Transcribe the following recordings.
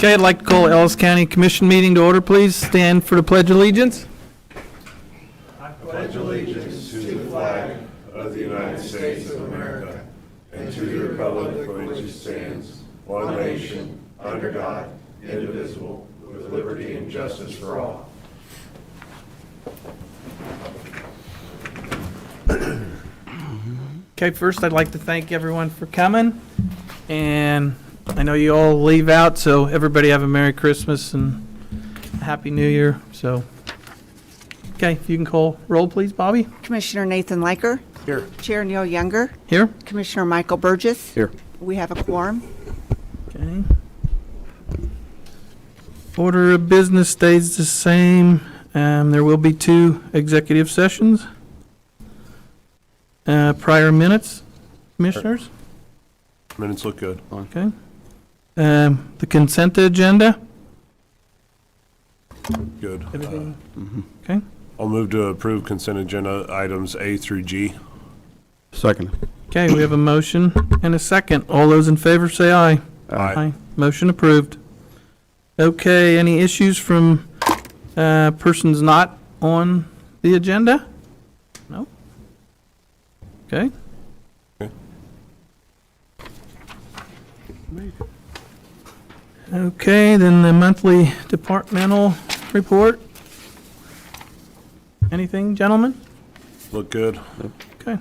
Okay, I'd like to call Ellis County Commission meeting to order, please. Stand for the Pledge of Allegiance. I pledge allegiance to the flag of the United States of America and to the republic for which it stands, one nation, under God, indivisible, with liberty and justice for all. Okay, first I'd like to thank everyone for coming, and I know you all leave out, so everybody have a Merry Christmas and a Happy New Year. So, okay, if you can call roll, please, Bobby. Commissioner Nathan Liker. Here. Chair Neil Younger. Here. Commissioner Michael Burgess. Here. We have a quorum. Okay. Order of business stays the same. There will be 2 executive sessions. Prior minutes, commissioners. Minutes look good. Okay. The consent agenda. Good. Everything. Okay. I'll move to approve consent agenda items A through G. Second. Okay, we have a motion and a second. All those in favor say aye. Aye. Motion approved. Okay, any issues from persons not on the agenda? No? Okay. Okay. Okay, then the monthly departmental report. Anything, gentlemen? Look good. Okay.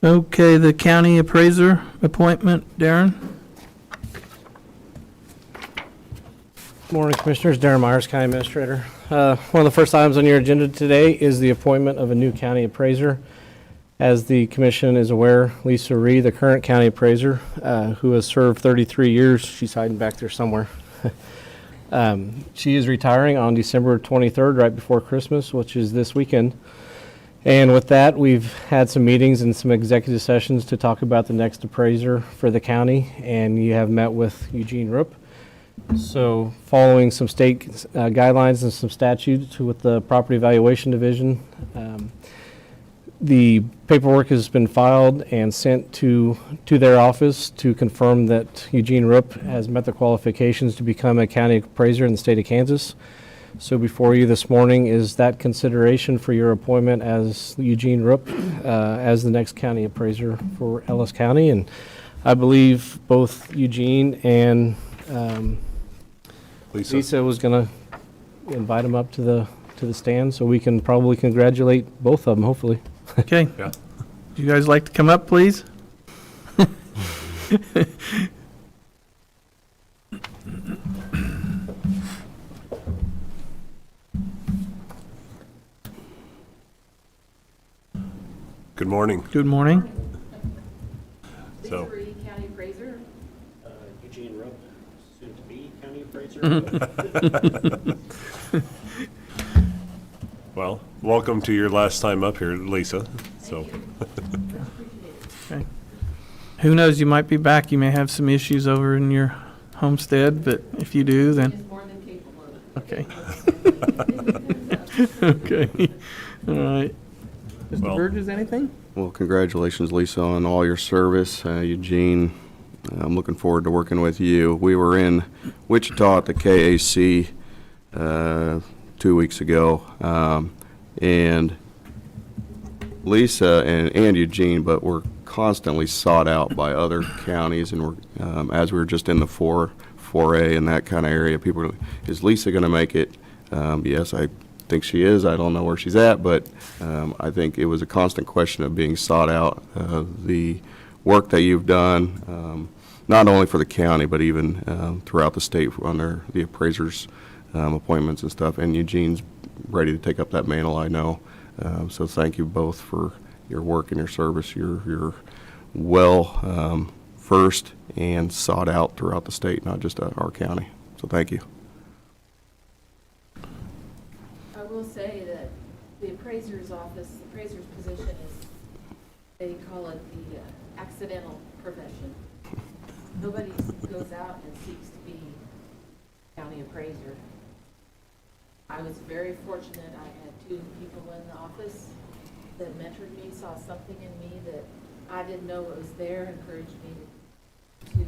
Okay, the county appraiser appointment, Darren. Morning, Commissioners. Darren Myers, County Administrator. One of the first items on your agenda today is the appointment of a new county appraiser. As the Commission is aware, Lisa Ree, the current county appraiser, who has served 33 years, she's hiding back there somewhere. She is retiring on December 23rd, right before Christmas, which is this weekend. And with that, we've had some meetings and some executive sessions to talk about the next appraiser for the county, and you have met with Eugene Rupp. So following some state guidelines and some statutes with the Property Valuation Division, the paperwork has been filed and sent to their office to confirm that Eugene Rupp has met the qualifications to become a county appraiser in the state of Kansas. So before you this morning is that consideration for your appointment as Eugene Rupp as the next county appraiser for Ellis County. And I believe both Eugene and Lisa was going to invite him up to the stand so we can probably congratulate both of them, hopefully. Okay. Yeah. Do you guys like to come up, please? Good morning. Good morning. So, Lisa Ree, County Appraiser. Eugene Rupp, soon to be county appraiser. well, welcome to your last time up here, Lisa. So, Okay. Who knows, you might be back. You may have some issues over in your homestead, but if you do, then, Is more than capable of it. okay. Okay. All right. Mr. Well- Burgess, anything? Well, congratulations, Lisa, on all your service. Eugene, I'm looking forward to working with you. We were in Wichita at the KAC 2 weeks ago, and Lisa and Eugene, but we're constantly sought out by other counties, and we're as we were just in the 4A and that kind of area, people are, is Lisa going to make it? Yes, I think she is. I don't know where she's at, but I think it was a constant question of being sought out. The work that you've done, not only for the county, but even throughout the state under the appraisers' appointments and stuff, and Eugene's ready to take up that mantle, I know. So thank you both for your work and your service. You're well versed and sought out throughout the state, not just our county. So thank you. I will say that the appraiser's office, the appraiser's position is, they call it the accidental profession. Nobody goes out and seeks to be county appraiser. I was very fortunate. I had 2 people in the office that mentored me, saw something in me that I didn't know it was there, encouraged me to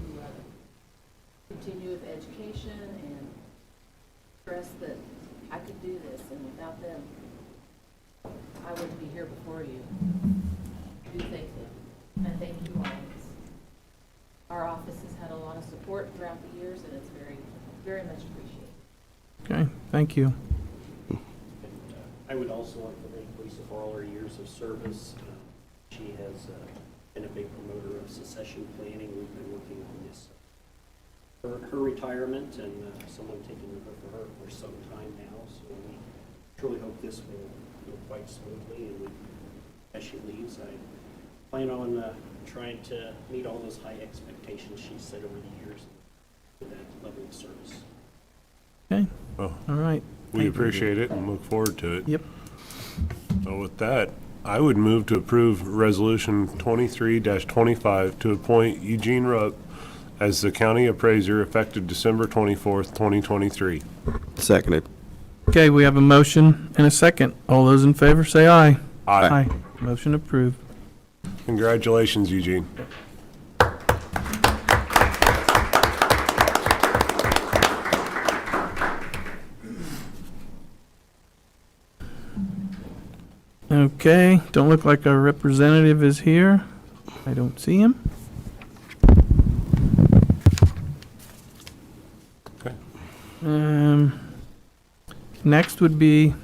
continue with education and stress that I could do this, and without them, I wouldn't be here before you. I do thank them, and I thank you all. Our office has had a lot of support throughout the years, and it's very, very much appreciated. Okay, thank you. I would also like to thank Lisa for all her years of service. She has been a big promoter of succession planning. We've been working on this, her retirement, and someone taking over for her for some time now. So we truly hope this will go quite smoothly. And we, as she leaves, I plan on trying to meet all those high expectations she set over the years with that level of service. Okay, Well, all right. we appreciate it and look forward to it. Yep. So with that, I would move to approve Resolution 23-25 to appoint Eugene Rupp as the county appraiser effective December 24th, 2023. Seconded. Okay, we have a motion and a second. All those in favor say aye. Aye. Motion approved. Congratulations, Eugene. Okay, don't look like our representative is here. I don't see him. Okay. Next would be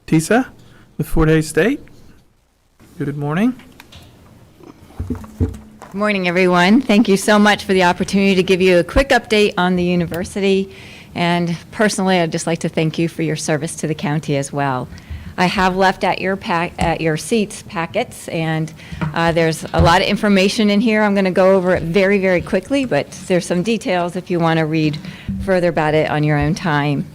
Tisa with Fort Hays State. Good morning. Good morning, everyone. Thank you so much for the opportunity to give you a quick update on the university. And personally, I'd just like to thank you for your service to the county as well. I have left at your seats packets, and there's a lot of information in here. I'm going to go over it very, very quickly, but there's some details if you want to read further about it on your own time.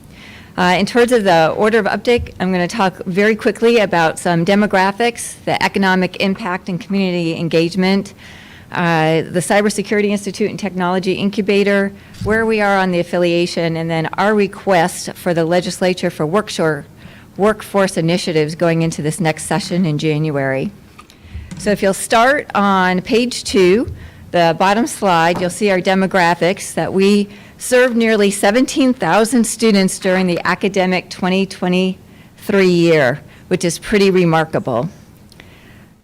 In terms of the order of update, I'm going to talk very quickly about some demographics, the economic impact and community engagement, the Cybersecurity Institute and Technology Incubator, where we are on the affiliation, and then our request for the legislature for workforce initiatives going into this next session in January. So if you'll start on page 2, the bottom slide, you'll see our demographics that we served nearly 17,000 students during the academic 2023 year, which is pretty remarkable.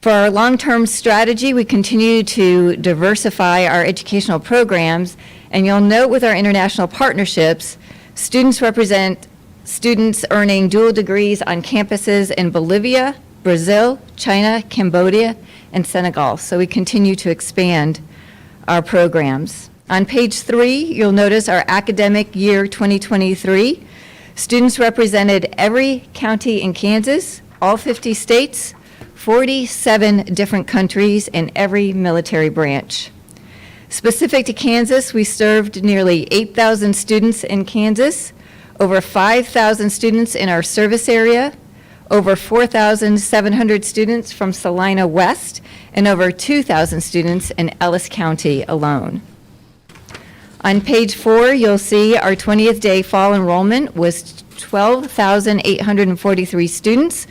For our long-term strategy, we continue to diversify our educational programs, and you'll note with our international partnerships, students represent students earning dual degrees on campuses in Bolivia, Brazil, China, Cambodia, and Senegal. So we continue to expand our programs. On page 3, you'll notice our academic year 2023. Students represented every county in Kansas, all 50 states, 47 different countries, and every military branch. Specific to Kansas, we served nearly 8,000 students in Kansas, over 5,000 students in our service area, over 4,700 students from Salina West, and over 2,000 students in Ellis County alone. On page 4, you'll see our 20th day fall enrollment was 12,843 students,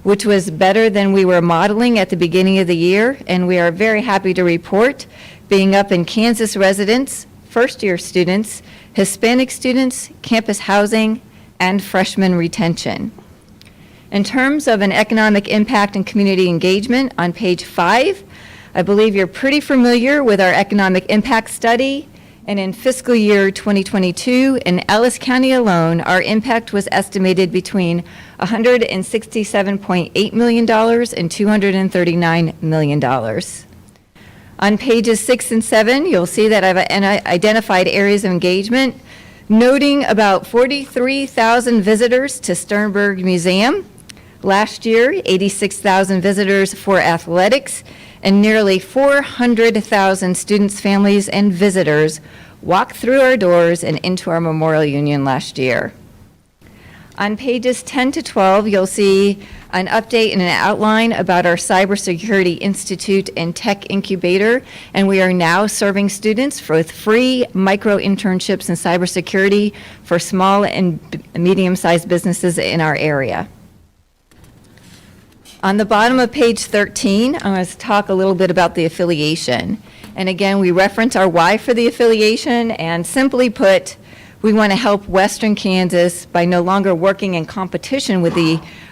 which was better than we were modeling at the beginning of the year, and we are very happy to report being up in Kansas residents, first-year students, Hispanic students, campus housing, and freshman retention. In terms of an economic impact and community engagement, on page 5, I believe you're pretty familiar with our economic impact study, and in fiscal year 2022, in Ellis County alone, our impact was estimated between $167.8 million and $239 million. On pages 6 and 7, you'll see that I've identified areas of engagement, noting about 43,000 visitors to Sternberg Museum. Last year, 86,000 visitors for athletics, and nearly 400,000 students, families, and visitors walked through our doors and into our Memorial Union last year. On pages 10 to 12, you'll see an update and an outline about our Cybersecurity Institute and Tech Incubator, and we are now serving students with free micro internships in cybersecurity for small and medium-sized businesses in our area. On the bottom of page 13, I'm going to talk a little bit about the affiliation. And again, we reference our why for the affiliation, and simply put, we want to help Western Kansas by no longer working in competition with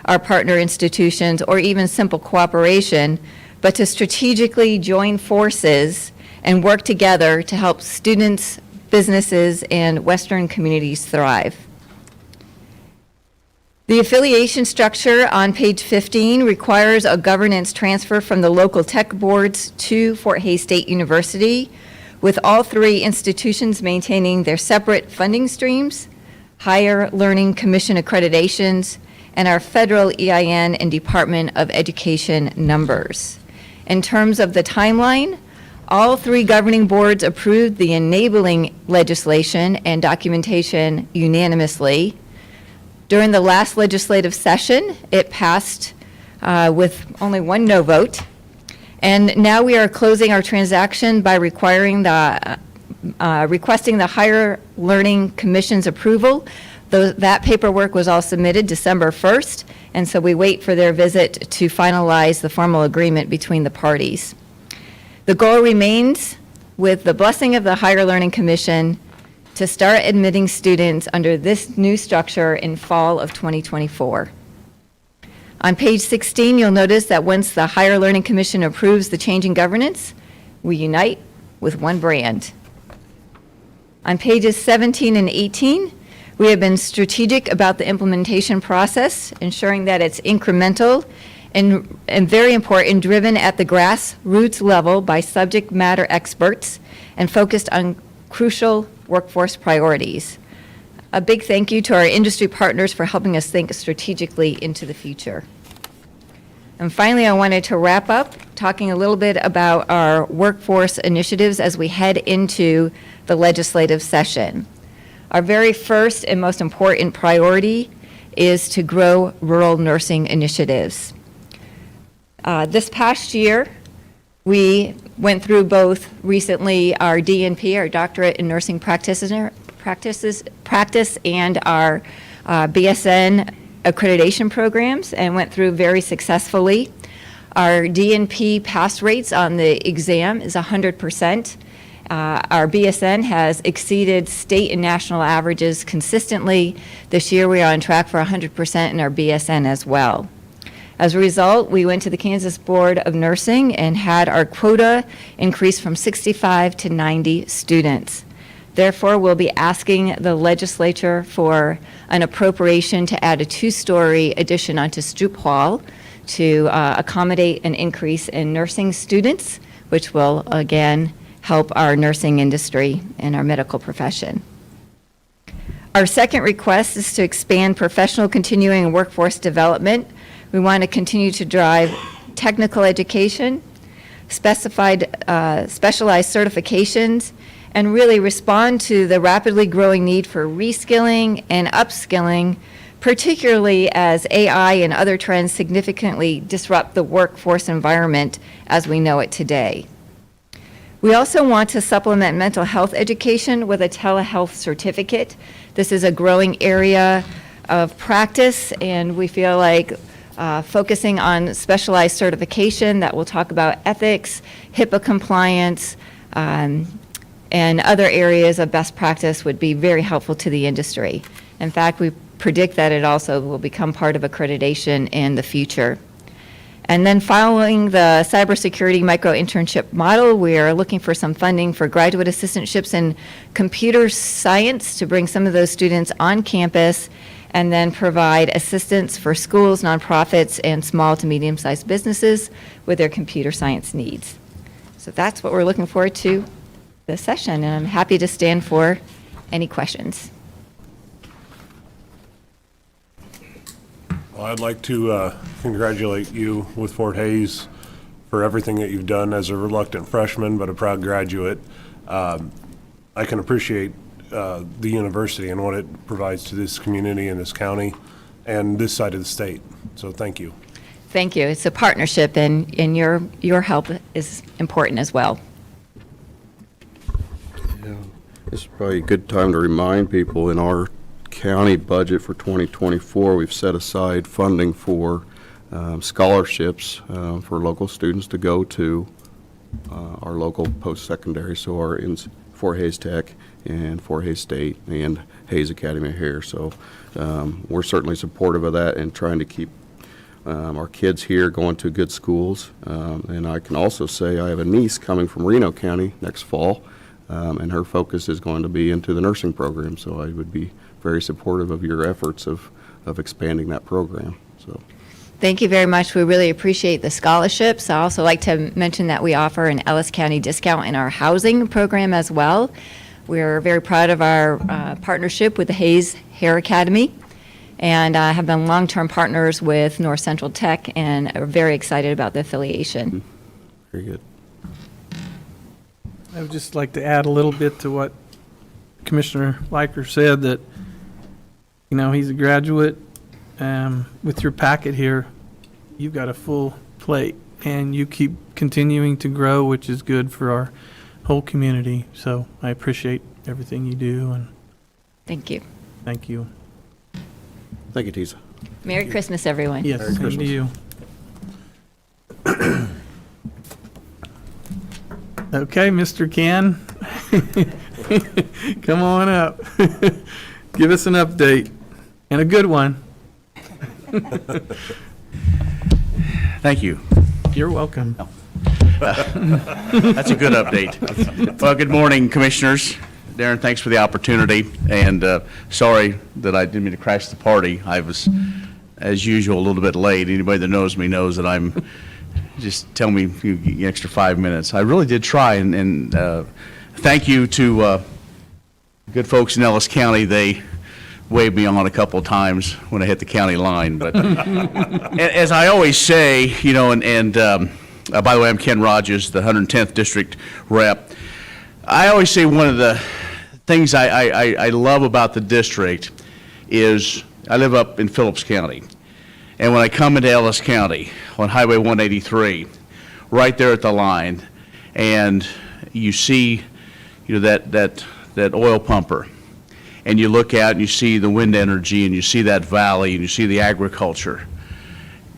our partner institutions or even simple cooperation, but to strategically join forces and work together to help students, businesses, and Western communities thrive. The affiliation structure on page 15 requires a governance transfer from the local tech boards to Fort Hays State University, with all three institutions maintaining their separate funding streams, Higher Learning Commission accreditations, and our federal EIN and Department of Education numbers. In terms of the timeline, all three governing boards approved the enabling legislation and documentation unanimously. During the last legislative session, it passed with only one no vote. And now we are closing our transaction by requiring requesting the Higher Learning Commission's approval. That paperwork was all submitted December 1st, and so we wait for their visit to finalize the formal agreement between the parties. The goal remains, with the blessing of the Higher Learning Commission, to start admitting students under this new structure in fall of 2024. On page 16, you'll notice that once the Higher Learning Commission approves the change in governance, we unite with one brand. On pages 17 and 18, we have been strategic about the implementation process, ensuring that it's incremental and very important, driven at the grassroots level by subject matter experts and focused on crucial workforce priorities. A big thank you to our industry partners for helping us think strategically into the future. And finally, I wanted to wrap up talking a little bit about our workforce initiatives as we head into the legislative session. Our very first and most important priority is to grow rural nursing initiatives. This past year, we went through both recently our DNP, our Doctorate in Nursing Practice, and our BSN accreditation programs, and went through very successfully. Our DNP pass rates on the exam is 100%. Our BSN has exceeded state and national averages consistently. This year, we are on track for 100% in our BSN as well. As a result, we went to the Kansas Board of Nursing and had our quota increase from 65 to 90 students. Therefore, we'll be asking the legislature for an appropriation to add a 2-story addition onto Stroop Hall to accommodate an increase in nursing students, which will, again, help our nursing industry and our medical profession. Our second request is to expand professional continuing and workforce development. We want to continue to drive technical education, specialized certifications, and really respond to the rapidly growing need for reskilling and upskilling, particularly as AI and other trends significantly disrupt the workforce environment as we know it today. We also want to supplement mental health education with a telehealth certificate. This is a growing area of practice, and we feel like focusing on specialized certification that will talk about ethics, HIPAA compliance, and other areas of best practice would be very helpful to the industry. In fact, we predict that it also will become part of accreditation in the future. And then following the cybersecurity micro-internship model, we are looking for some funding for graduate assistantships in computer science to bring some of those students on campus and then provide assistance for schools, nonprofits, and small to medium-sized businesses with their computer science needs. So that's what we're looking forward to this session, and I'm happy to stand for any questions. Well, I'd like to congratulate you with Fort Hays for everything that you've done as a reluctant freshman but a proud graduate. I can appreciate the university and what it provides to this community and this county and this side of the state. So thank you. Thank you. It's a partnership, and your help is important as well. Yeah, this is probably a good time to remind people in our county budget for 2024, we've set aside funding for scholarships for local students to go to our local post-secondary, so our Fort Hays Tech and Fort Hays State and Hays Academy here. So we're certainly supportive of that and trying to keep our kids here going to good schools. And I can also say I have a niece coming from Reno County next fall, and her focus is going to be into the nursing program. So I would be very supportive of your efforts of expanding that program. So. Thank you very much. We really appreciate the scholarships. I also like to mention that we offer an Ellis County discount in our housing program as well. We're very proud of our partnership with the Hays Hair Academy, and have been long-term partners with North Central Tech, and are very excited about the affiliation. Very good. I would just like to add a little bit to what Commissioner Liker said, that, you know, he's a graduate. With your packet here, you've got a full plate, and you keep continuing to grow, which is good for our whole community. So I appreciate everything you do, and Thank you. thank you. Thank you, Tisa. Merry Christmas, everyone. Yes, Merry same to Christmas. you. Okay, Mr. Ken, come on up. Give us an update, and a good one. Thank you. You're welcome. That's a good update. Well, good morning, Commissioners. Darren, thanks for the opportunity, and sorry that I didn't mean to crash the party. I was, as usual, a little bit late. Anybody that knows me knows that I'm, just tell me if you get an extra 5 minutes. I really did try, and thank you to good folks in Ellis County. They waved me on a couple of times when I hit the county line. But as I always say, you know, and by the way, I'm Ken Rogers, the 110th District Rep. I always say one of the things I love about the district is I live up in Phillips County. And when I come into Ellis County on Highway 183, right there at the line, and you see, you know, that oil pumper, and you look out and you see the wind energy, and you see that valley, and you see the agriculture,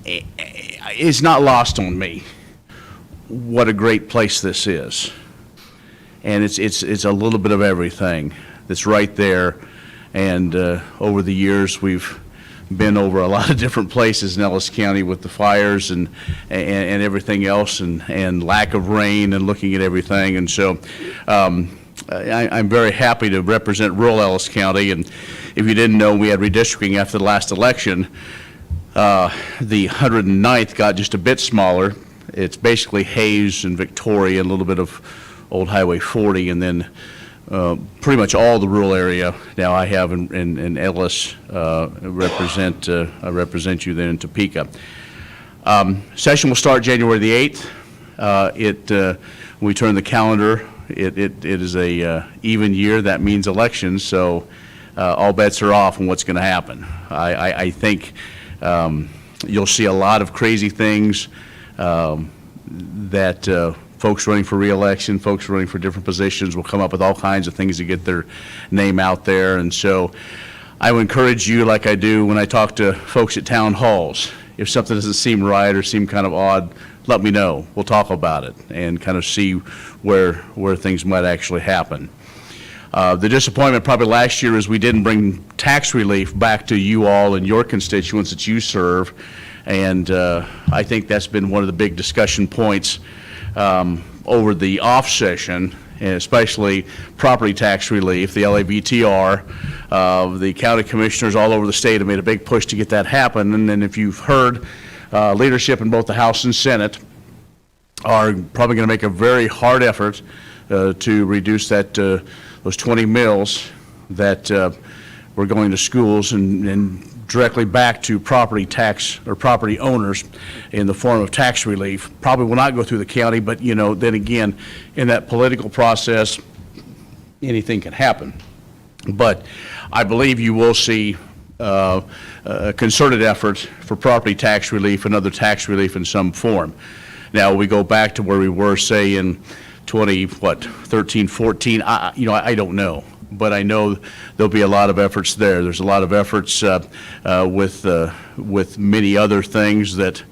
it's not lost on me what a great place this is. And it's a little bit of everything that's right there. And over the years, we've been over a lot of different places in Ellis County with the fires and everything else, and lack of rain, and looking at everything. And so I'm very happy to represent rural Ellis County. And if you didn't know, we had redistricting after the last election. The 109th got just a bit smaller. It's basically Hays and Victoria, and a little bit of Old Highway 40, and then pretty much all the rural area now I have in Ellis. I represent you then in Topeka. Session will start January the 8th. When we turn the calendar, it is a even year. That means elections, so all bets are off on what's going to happen. I think you'll see a lot of crazy things that folks running for re-election, folks running for different positions will come up with all kinds of things to get their name out there. And so I would encourage you, like I do when I talk to folks at town halls, if something doesn't seem right or seem kind of odd, let me know. We'll talk about it and kind of see where things might actually happen. The disappointment probably last year is we didn't bring tax relief back to you all and your constituents that you serve. And I think that's been one of the big discussion points over the off session, and especially property tax relief. The LABTR, the county commissioners all over the state have made a big push to get that happen. And then if you've heard, leadership in both the House and Senate are probably going to make a very hard effort to reduce that those 20 mills that were going to schools and directly back to property tax or property owners in the form of tax relief. Probably will not go through the county, but you know, then again, in that political process, anything can happen. But I believe you will see a concerted effort for property tax relief and other tax relief in some form. Now, we go back to where we were, say, in 13, 14, I don't know. But I know there'll be a lot of efforts there. There's a lot of efforts with many other things that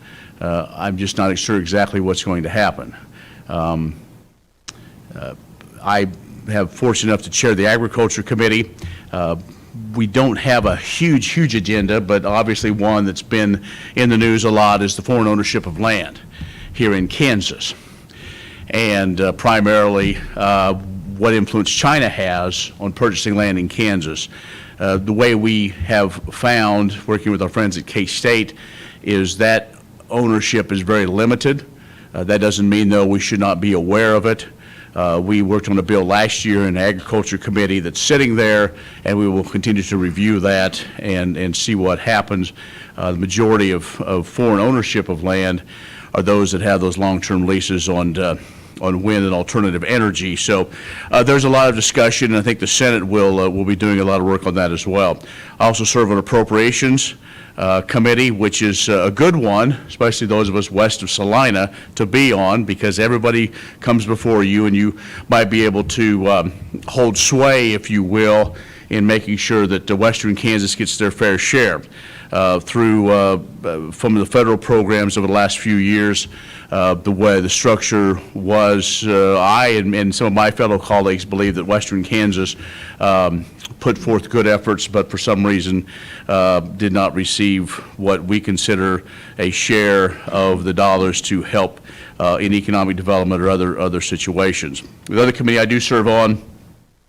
I'm just not sure exactly what's going to happen. I have fortunate enough to chair the Agriculture Committee. We don't have a huge agenda, but obviously one that's been in the news a lot is the foreign ownership of land here in Kansas. And primarily what influence China has on purchasing land in Kansas. The way we have found, working with our friends at K-State, is that ownership is very limited. That doesn't mean, though, we should not be aware of it. We worked on a bill last year in the Agriculture Committee that's sitting there, and we will continue to review that and see what happens. The majority of foreign ownership of land are those that have those long-term leases on wind and alternative energy. So there's a lot of discussion, and I think the Senate will be doing a lot of work on that as well. I also serve on Appropriations Committee, which is a good one, especially those of us west of Salina, to be on, because everybody comes before you, and you might be able to hold sway, if you will, in making sure that Western Kansas gets their fair share. From the federal programs over the last few years, the way the structure was, I and some of my fellow colleagues believe that Western Kansas put forth good efforts, but for some reason did not receive what we consider a share of the dollars to help in economic development or other situations. The other committee I do serve on,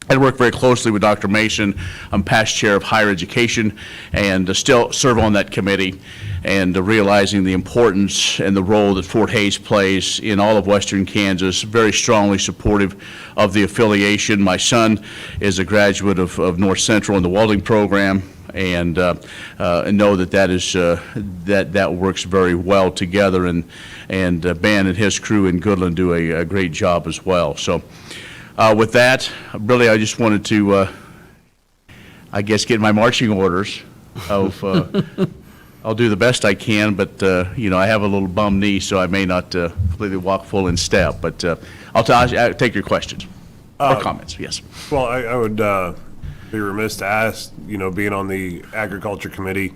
I work very closely with Dr. Mason. I'm past chair of higher education and still serve on that committee, and realizing the importance and the role that Fort Hays plays in all of Western Kansas, very strongly supportive of the affiliation. My son is a graduate of North Central in the welding program, and know that works very well together, and Ben and his crew in Goodland do a great job as well. So. With that, really, I just wanted to, I guess, get my marching orders of, I'll do the best I can, but, I have a little bum knee, so I may not completely walk full in step, but I'll take your questions or comments, yes. Well, I would be remiss to ask, being on the Agriculture Committee,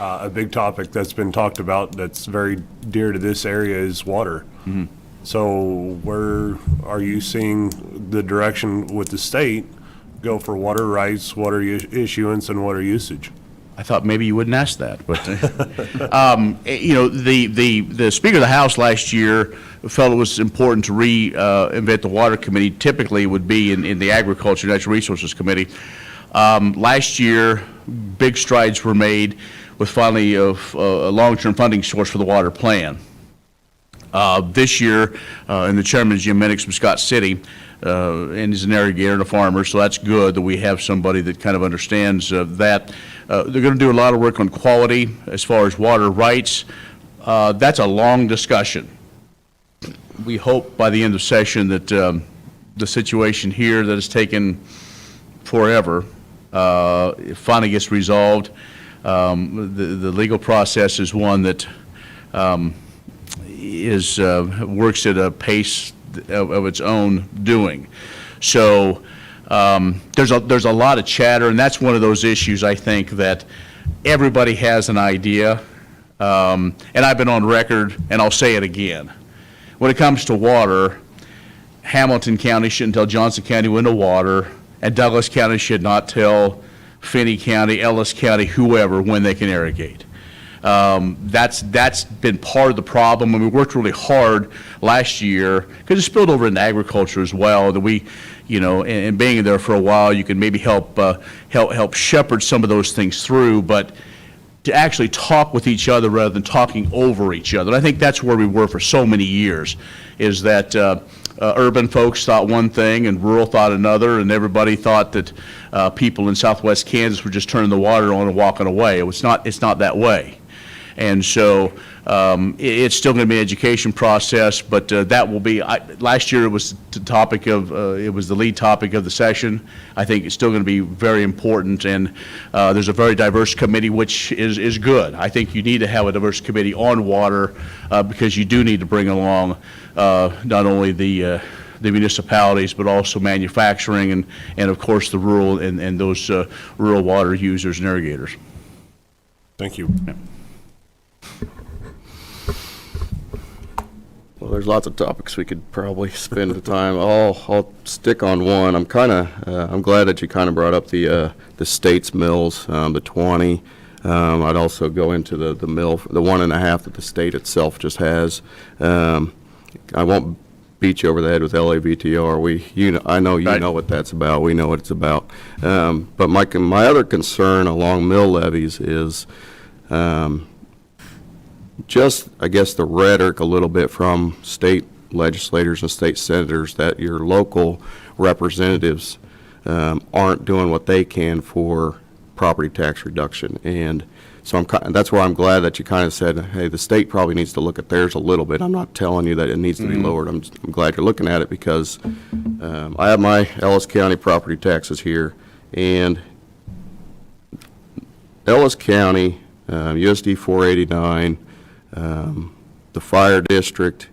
a big topic that's been talked about that's very dear to this area is water. Mm-hmm. So where are you seeing the direction with the state go for water rights, water issuance, and water usage? I thought maybe you wouldn't ask that, but the Speaker of the House last year felt it was important to reinvent the Water Committee. Typically, it would be in the Agriculture and Natural Resources Committee. Last year, big strides were made with finally a long-term funding source for the water plan. This year, and the chairman is Jim Minix from Scott City, and he's an irrigator and a farmer, so that's good that we have somebody that kind of understands that. They're going to do a lot of work on quality as far as water rights. That's a long discussion. We hope by the end of session that the situation here that has taken forever finally gets resolved. The legal process is one that works at a pace of its own doing. So there's a lot of chatter, and that's one of those issues I think that everybody has an idea, and I've been on record, and I'll say it again. When it comes to water, Hamilton County shouldn't tell Johnson County when to water, and Douglas County should not tell Finney County, Ellis County, whoever, when they can irrigate. That's been part of the problem, and we worked really hard last year because it spilled over into agriculture as well. That we, and being there for a while, you can maybe help shepherd some of those things through, but to actually talk with each other rather than talking over each other. And I think that's where we were for so many years, is that urban folks thought one thing and rural thought another, and everybody thought that people in southwest Kansas were just turning the water on and walking away. It's not that way. And so it's still going to be an education process, but that will be, last year it was the topic of, it was the lead topic of the session. I think it's still going to be very important, and there's a very diverse committee, which is good. I think you need to have a diverse committee on water because you do need to bring along not only the municipalities, but also manufacturing and of course the rural and those rural water users and irrigators. Thank you. Well, there's lots of topics we could probably spend the time. I'll stick on one. I'm glad that you kind of brought up the state's mills, the 20. I'd also go into the mill, the 1.5 that the state itself just has. I won't beat you over the head with LAVTR. I know you Right. know what that's about. We know what it's about. But my other concern along mill levies is just, I guess, the rhetoric a little bit from state legislators and state senators that your local representatives aren't doing what they can for property tax reduction. And so that's why I'm glad that you kind of said, hey, the state probably needs to look at theirs a little bit. I'm not telling you that it needs to be lowered. I'm glad you're looking at it because I have my Ellis County property taxes here, and Ellis County, USD 489, the fire district,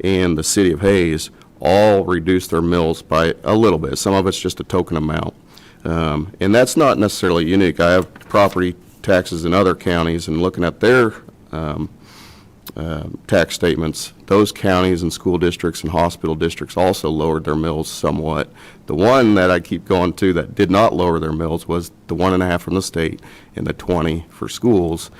and the city of Hayes all reduced their mills by a little bit. Some of it's just a token amount. And that's not necessarily unique. I have property taxes in other counties, and looking at their tax statements, those counties and school districts and hospital districts also lowered their mills somewhat. The one that I keep going to that did not lower their mills was the 1.5 from the state and the 20 for schools.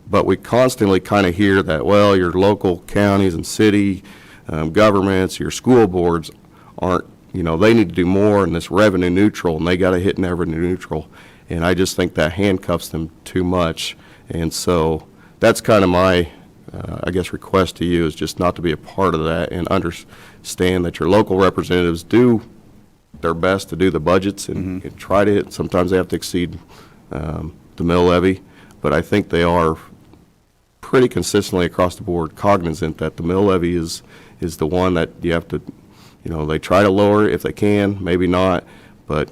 But we constantly kind of hear that, well, your local counties and city governments, your school boards aren't, they need to do more in this revenue neutral, and they got to hit revenue neutral. And I just think that handcuffs them too much. And so that's kind of my, I guess, request to you is just not to be a part of that and understand that your local representatives do their best to do the budgets and try to hit. Sometimes they have to exceed the mill levy, but I think they are pretty consistently across the board cognizant that the mill levy is the one that you have to, they try to lower it if they can, maybe not, but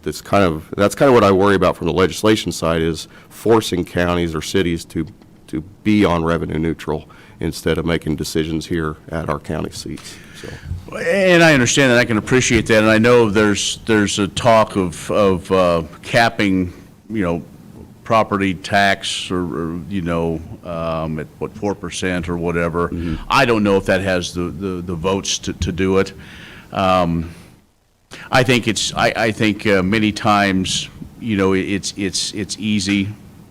that's kind of what I worry about from the legislation side is forcing counties or cities to be on revenue neutral instead of making decisions here at our county seats. So. And I understand that, I can appreciate that, and I know there's a talk of capping, property tax or at what, 4% or whatever. I don't know if that has the votes to do it. I think many times, it's easy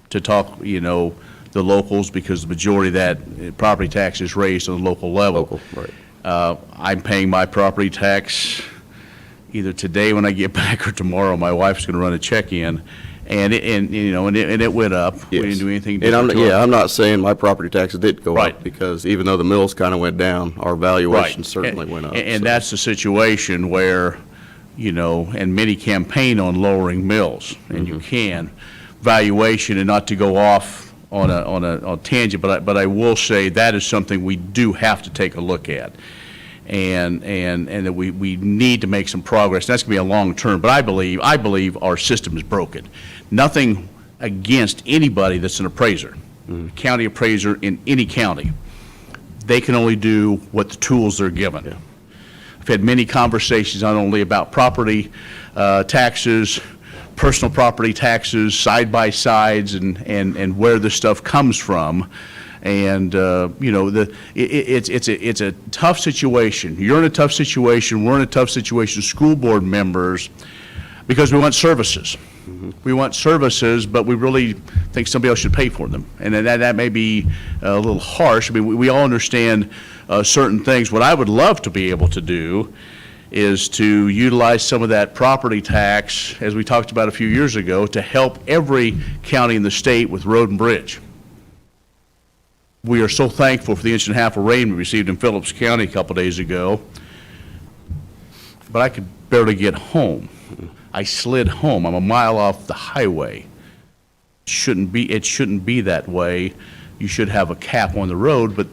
to talk, the locals because the majority of that property tax is raised on the local level. Right. I'm paying my property tax either today when I get back or tomorrow. My wife's going to run a check in, and it went up. Yes. We didn't do anything. And different to it. I'm not saying my property taxes did go Right. up because even though the mills kind of went down, our valuation certainly went up. And so. that's the situation where, and many campaign on lowering mills, and you can, valuation, and not to go off on a tangent, but I will say that is something we do have to take a look at. And that we need to make some progress. That's going to be a long term, but I believe our system is broken. Nothing against anybody that's an appraiser, county appraiser in any county. They can only do what the tools they're given. Yeah. I've had many conversations not only about property taxes, personal property taxes, side-by-sides, and where this stuff comes from. And, it's a tough situation. You're in a tough situation, we're in a tough situation, school board members, because we want services. We want services, but we really think somebody else should pay for them. And that may be a little harsh. I mean, we all understand certain things. What I would love to be able to do is to utilize some of that property tax, as we talked about a few years ago, to help every county in the state with road and bridge. We are so thankful for the 1.5 inches of rain we received in Phillips County a couple days ago, but I could barely get home. I slid home. I'm a mile off the highway. It shouldn't be that way. You should have a cap on the road, but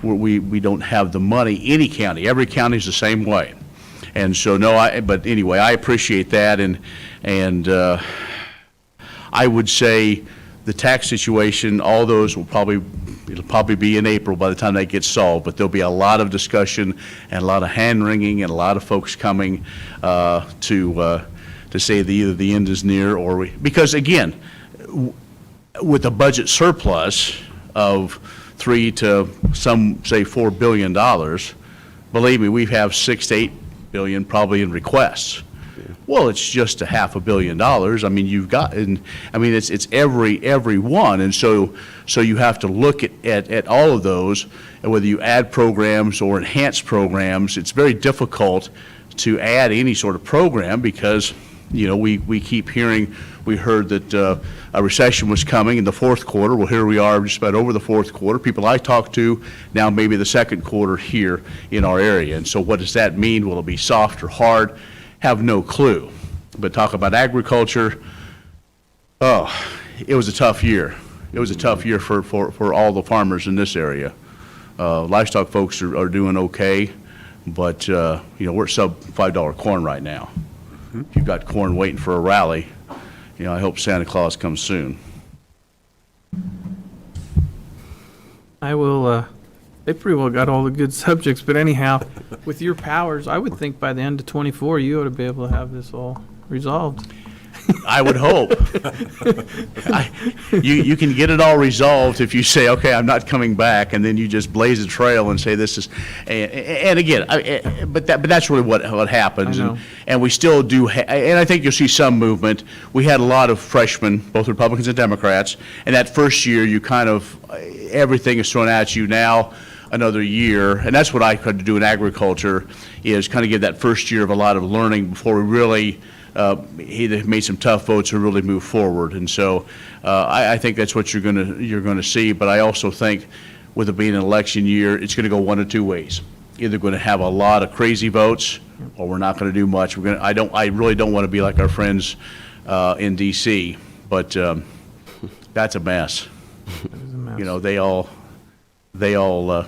we don't have the money. Any county, every county is the same way. And so, but anyway, I appreciate that, and I would say the tax situation, all those it'll probably be in April by the time that gets solved, but there'll be a lot of discussion and a lot of hand-wringing and a lot of folks coming to say that either the end is near because again, with a budget surplus of $3 to some say $4 billion, believe me, we have $6 to $8 billion probably in requests. Well, it's just a $500 million. I mean, you've got, and I mean, it's every one, and so you have to look at all of those, and whether you add programs or enhance programs, it's very difficult to add any sort of program because, you know, we keep hearing, we heard that a recession was coming in the fourth quarter. Well, here we are just about over the fourth quarter. People I talk to, now maybe the second quarter here in our area. And so what does that mean? Will it be soft or hard? Have no clue. But talk about agriculture, oh, it was a tough year. It was a tough year for all the farmers in this area. Livestock folks are doing okay, but, you know, we're at sub $5 corn right now. If you've got corn waiting for a rally, you know, I hope Santa Claus comes soon. I will, they pretty well got all the good subjects, but anyhow, with your powers, I would think by the end of '24, you ought to be able to have this all resolved. I would hope. You can get it all resolved if you say, okay, I'm not coming back, and then you just blaze a trail and say this is, and again, but that's really what happens. I know. And we still do, and I think you'll see some movement. We had a lot of freshmen, both Republicans and Democrats, and that first year, you kind of, everything is thrown at you now. Another year, and that's what I tried to do in agriculture, is kind of give that first year of a lot of learning before we really either made some tough votes or really move forward. And so I think that's what you're gonna see. But I also think, with it being an election year, it's gonna go one of two ways. Either going to have a lot of crazy votes, or we're not going to do much. I really don't want to be like our friends in D.C., but that's a mess. You know, they all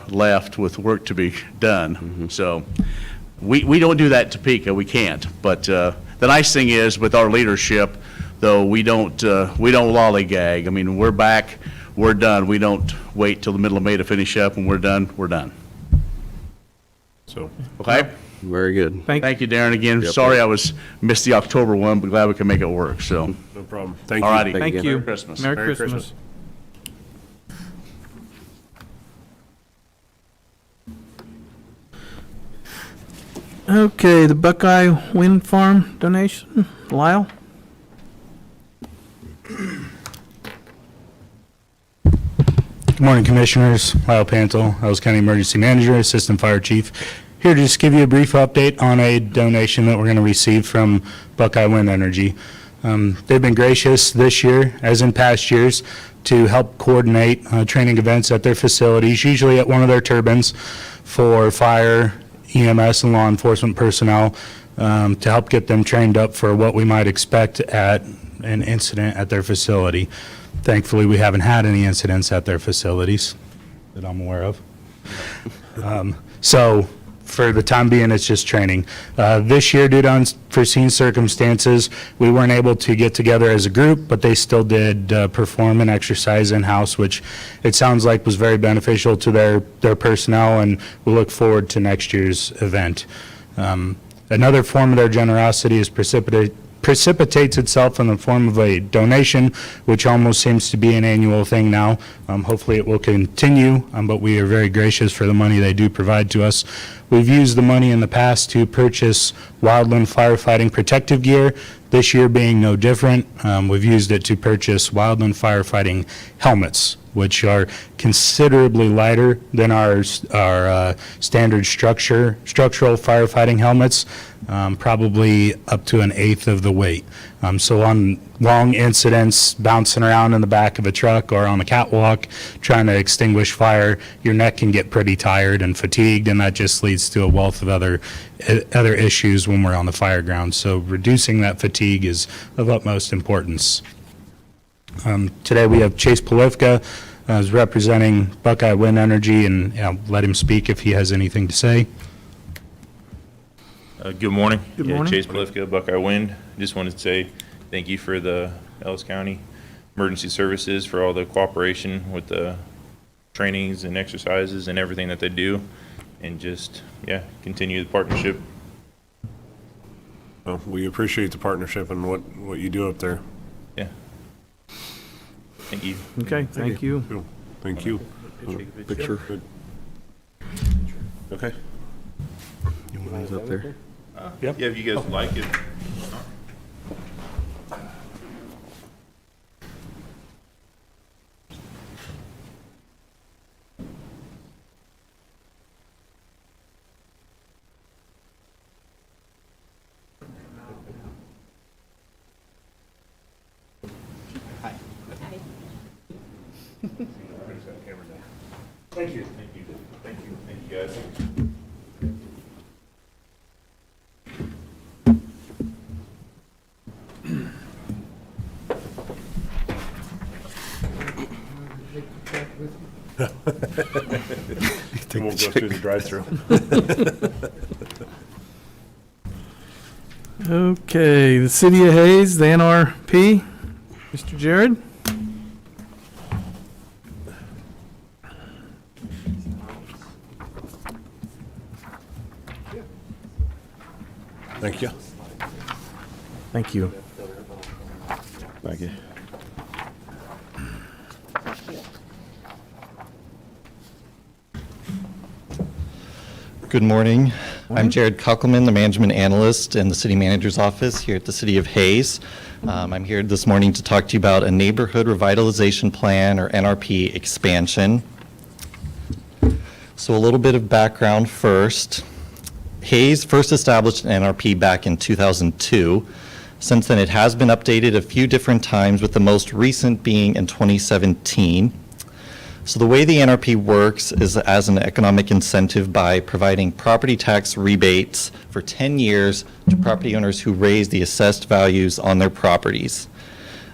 left with work to be done. So we don't do that in Topeka. We can't. But the nice thing is, with our leadership, though, we don't lollygag. I mean, we're back, we're done. We don't wait till the middle of May to finish up. When we're done, we're done. So, Okay? Very good. Thank you, Darren, again. Yep. Sorry I missed the October one, but glad we can make it work, so. no problem. Thank you. All righty. Thank Thank you. you. Merry Christmas. Merry Merry Christmas. Okay, the Buckeye Wind Farm donation, Lyle? Good morning, Commissioners. Lyle Pantel, Ellis County Emergency Manager, Assistant Fire Chief. Here to just give you a brief update on a donation that we're going to receive from Buckeye Wind Energy. They've been gracious this year, as in past years, to help coordinate training events at their facilities, usually at one of their turbines, for fire, EMS, and law enforcement personnel, to help get them trained up for what we might expect at an incident at their facility. Thankfully, we haven't had any incidents at their facilities that I'm aware of. So for the time being, it's just training. This year, due to unforeseen circumstances, we weren't able to get together as a group, but they still did perform an exercise in-house, which it sounds like was very beneficial to their personnel, and we look forward to next year's event. Another form of their generosity is precipitates itself in the form of a donation, which almost seems to be an annual thing now. Hopefully it will continue, but we are very gracious for the money they do provide to us. We've used the money in the past to purchase wildland firefighting protective gear, this year being no different. We've used it to purchase wildland firefighting helmets, which are considerably lighter than our standard structural firefighting helmets, probably up to 1/8 of the weight. So on long incidents, bouncing around in the back of a truck or on a catwalk trying to extinguish fire, your neck can get pretty tired and fatigued, and that just leads to a wealth of other issues when we're on the fire ground. So reducing that fatigue is of utmost importance. Today we have Chase Polifka is representing Buckeye Wind Energy, and I'll let him speak if he has anything to say. Good morning. Good morning. Chase Polifka, Buckeye Wind. Just wanted to say thank you for the Ellis County Emergency Services for all the cooperation with the trainings and exercises and everything that they do, and just, continue the partnership. Well, we appreciate the partnership and what you do up there. Yeah. Thank you. Okay, thank you. Cool. Thank you. Picture. Okay. You want these up there? Yeah, if you guys like it. Thank you. Thank you. Thank you. Thank you, guys. We won't go through the drive-through. Okay, the City of Hayes, the NRP, Mr. Jared? Thank you. Thank you. Thank you. Good morning. I'm Jared Kuckelman, the Management Analyst in the City Manager's Office here at the City of Hayes. I'm here this morning to talk to you about a Neighborhood Revitalization Plan, or NRP, expansion. So a little bit of background first. Hayes first established an NRP back in 2002. Since then, it has been updated a few different times, with the most recent being in 2017. So the way the NRP works is as an economic incentive by providing property tax rebates for 10 years to property owners who raise the assessed values on their properties.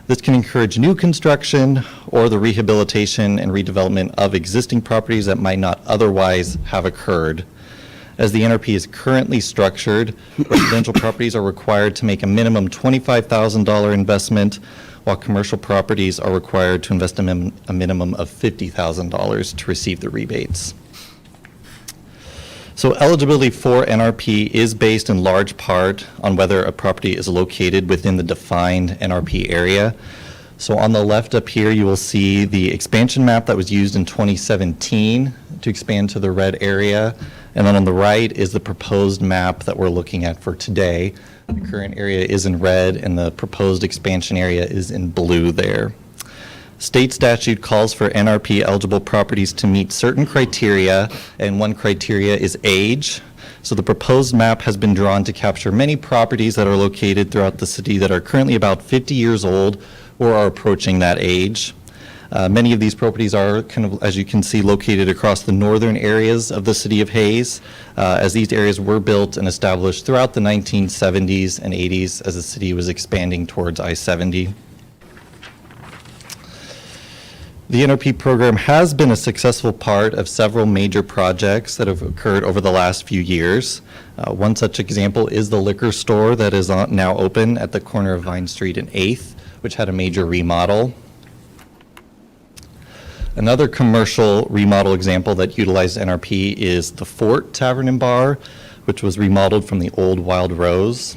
This can encourage new construction or the rehabilitation and redevelopment of existing properties that might not otherwise have occurred. As the NRP is currently structured, residential properties are required to make a minimum $25,000 investment, while commercial properties are required to invest a minimum of $50,000 to receive the rebates. So eligibility for NRP is based in large part on whether a property is located within the defined NRP area. So on the left up here, you will see the expansion map that was used in 2017 to expand to the red area. And then on the right is the proposed map that we're looking at for today. The current area is in red, and the proposed expansion area is in blue there. State statute calls for NRP eligible properties to meet certain criteria, and one criteria is age. So the proposed map has been drawn to capture many properties that are located throughout the city that are currently about 50 years old or are approaching that age. Many of these properties are kind of, as you can see, located across the northern areas of the city of Hayes, as these areas were built and established throughout the 1970s and 80s as the city was expanding towards I-70. The NRP program has been a successful part of several major projects that have occurred over the last few years. One such example is the liquor store that is now open at the corner of Vine Street and 8th, which had a major remodel. Another commercial remodel example that utilized NRP is the Fort Tavern and Bar, which was remodeled from the old Wild Rose.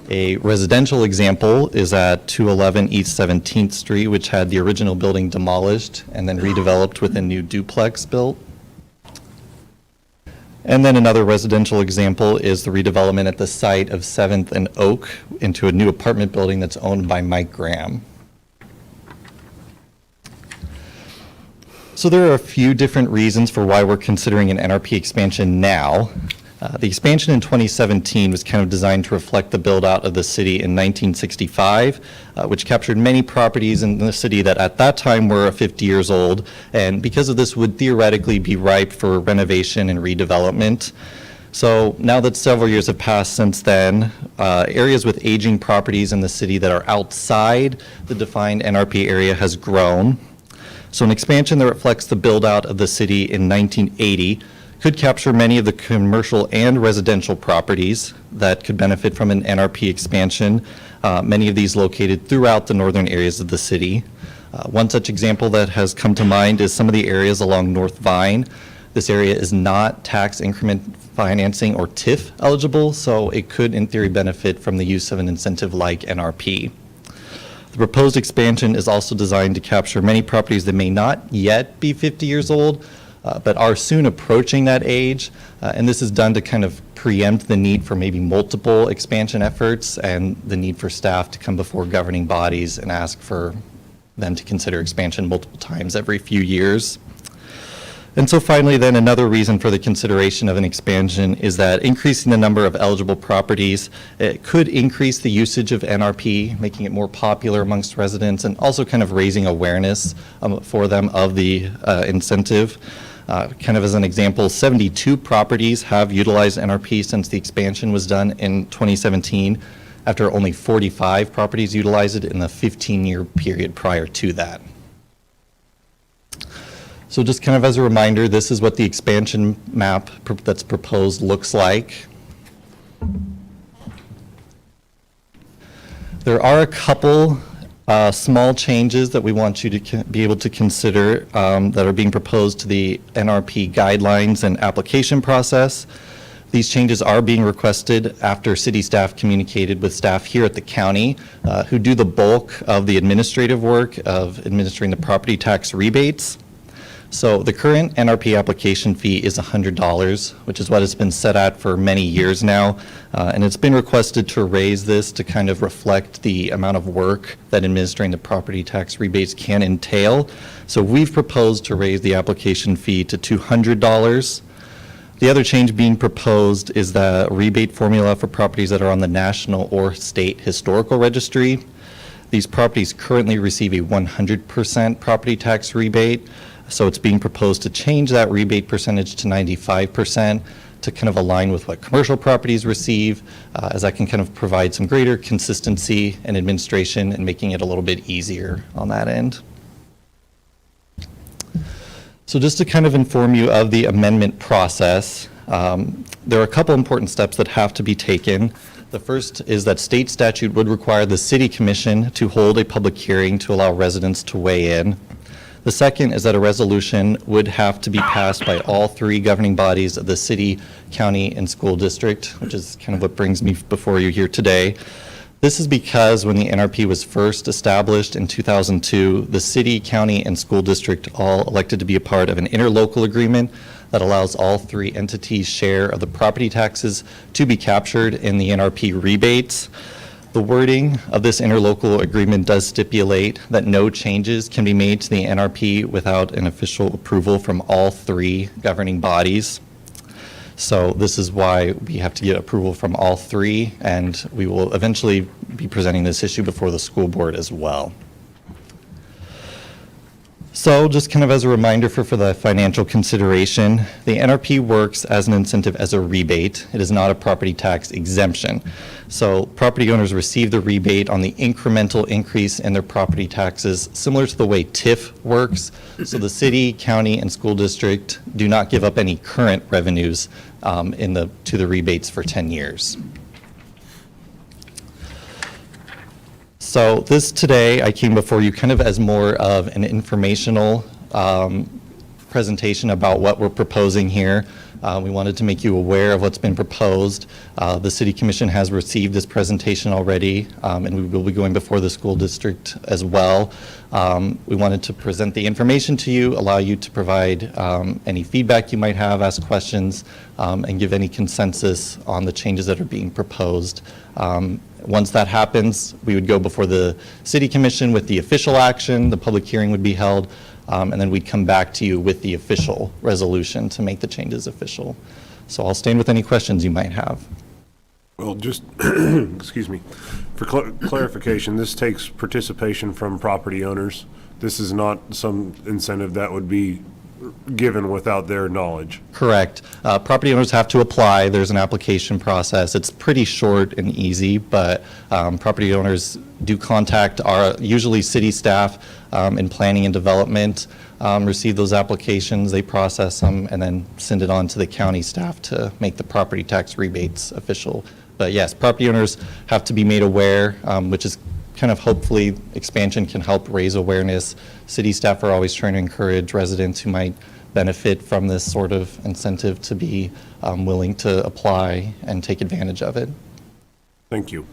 A residential example is at 211 East 17th Street, which had the original building demolished and then redeveloped with a new duplex built. And then another residential example is the redevelopment at the site of 7th and Oak into a new apartment building that's owned by Mike Graham. So there are a few different reasons for why we're considering an NRP expansion now. The expansion in 2017 was kind of designed to reflect the build-out of the city in 1965, which captured many properties in the city that at that time were 50 years old, and because of this would theoretically be ripe for renovation and redevelopment. So now that several years have passed since then, areas with aging properties in the city that are outside the defined NRP area has grown. So an expansion that reflects the build-out of the city in 1980 could capture many of the commercial and residential properties that could benefit from an NRP expansion, many of these located throughout the northern areas of the city. One such example that has come to mind is some of the areas along North Vine. This area is not tax increment financing or TIF eligible, so it could in theory benefit from the use of an incentive like NRP. The proposed expansion is also designed to capture many properties that may not yet be 50 years old, but are soon approaching that age. And this is done to kind of preempt the need for maybe multiple expansion efforts and the need for staff to come before governing bodies and ask for them to consider expansion multiple times every few years. And so finally, then, another reason for the consideration of an expansion is that increasing the number of eligible properties, it could increase the usage of NRP, making it more popular amongst residents, and also kind of raising awareness for them of the incentive. Kind of as an example, 72 properties have utilized NRP since the expansion was done in 2017, after only 45 properties utilized it in the 15-year period prior to that. So just kind of as a reminder, this is what the expansion map that's proposed looks like. There are a couple small changes that we want you to be able to consider that are being proposed to the NRP guidelines and application process. These changes are being requested after city staff communicated with staff here at the county who do the bulk of the administrative work of administering the property tax rebates. So the current NRP application fee is $100, which is what it's been set at for many years now. And it's been requested to raise this to kind of reflect the amount of work that administering the property tax rebates can entail. So we've proposed to raise the application fee to $200. The other change being proposed is the rebate formula for properties that are on the national or state historical registry. These properties currently receive a 100% property tax rebate. So it's being proposed to change that rebate percentage to 95% to kind of align with what commercial properties receive, as that can kind of provide some greater consistency in administration and making it a little bit easier on that end. So just to kind of inform you of the amendment process, there are a couple important steps that have to be taken. The first is that state statute would require the city commission to hold a public hearing to allow residents to weigh in. The second is that a resolution would have to be passed by all three governing bodies of the city, county, and school district, which is kind of what brings me before you here today. This is because when the NRP was first established in 2002, the city, county, and school district all elected to be a part of an interlocal agreement that allows all three entities' share of the property taxes to be captured in the NRP rebates. The wording of this interlocal agreement does stipulate that no changes can be made to the NRP without an official approval from all three governing bodies. So this is why we have to get approval from all three, and we will eventually be presenting this issue before the school board as well. So just kind of as a reminder for the financial consideration, the NRP works as an incentive as a rebate. It is not a property tax exemption. So property owners receive the rebate on the incremental increase in their property taxes, similar to the way TIF works. So the city, county, and school district do not give up any current revenues to the rebates for 10 years. So this today, I came before you kind of as more of an informational presentation about what we're proposing here. We wanted to make you aware of what's been proposed. The City Commission has received this presentation already, and we will be going before the school district as well. We wanted to present the information to you, allow you to provide any feedback you might have, ask questions, and give any consensus on the changes that are being proposed. Once that happens, we would go before the City Commission with the official action, the public hearing would be held, and then we'd come back to you with the official resolution to make the changes official. So I'll stand with any questions you might have. Well, just, excuse me, for clarification, this takes participation from property owners. This is not some incentive that would be given without their knowledge. Correct. Property owners have to apply. There's an application process. It's pretty short and easy, but property owners do contact our usually city staff in planning and development, receive those applications, they process them, and then send it on to the county staff to make the property tax rebates official. But yes, property owners have to be made aware, which is kind of hopefully expansion can help raise awareness. City staff are always trying to encourage residents who might benefit from this sort of incentive to be willing to apply and take advantage of it. Thank you.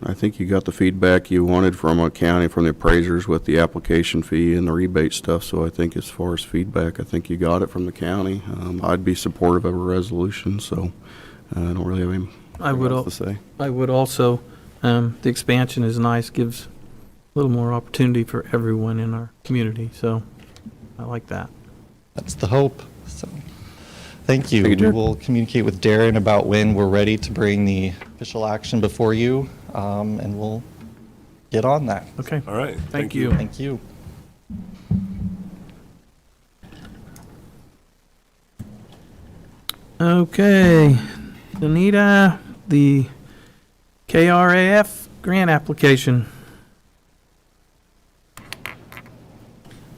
I think you got the feedback you wanted from our county, from the appraisers with the application fee and the rebate stuff. So I think as far as feedback, I think you got it from the county. I'd be supportive of a resolution, so I don't really have anything else to say. I would also, the expansion is nice, gives a little more opportunity for everyone in our community, so I like that. That's the hope. So, thank you. Thank you, We Jared. will communicate with Darren about when we're ready to bring the official action before you, and we'll get on that. Okay. All right. Thank you. Thank you. Okay, Danita, the KRAF grant application.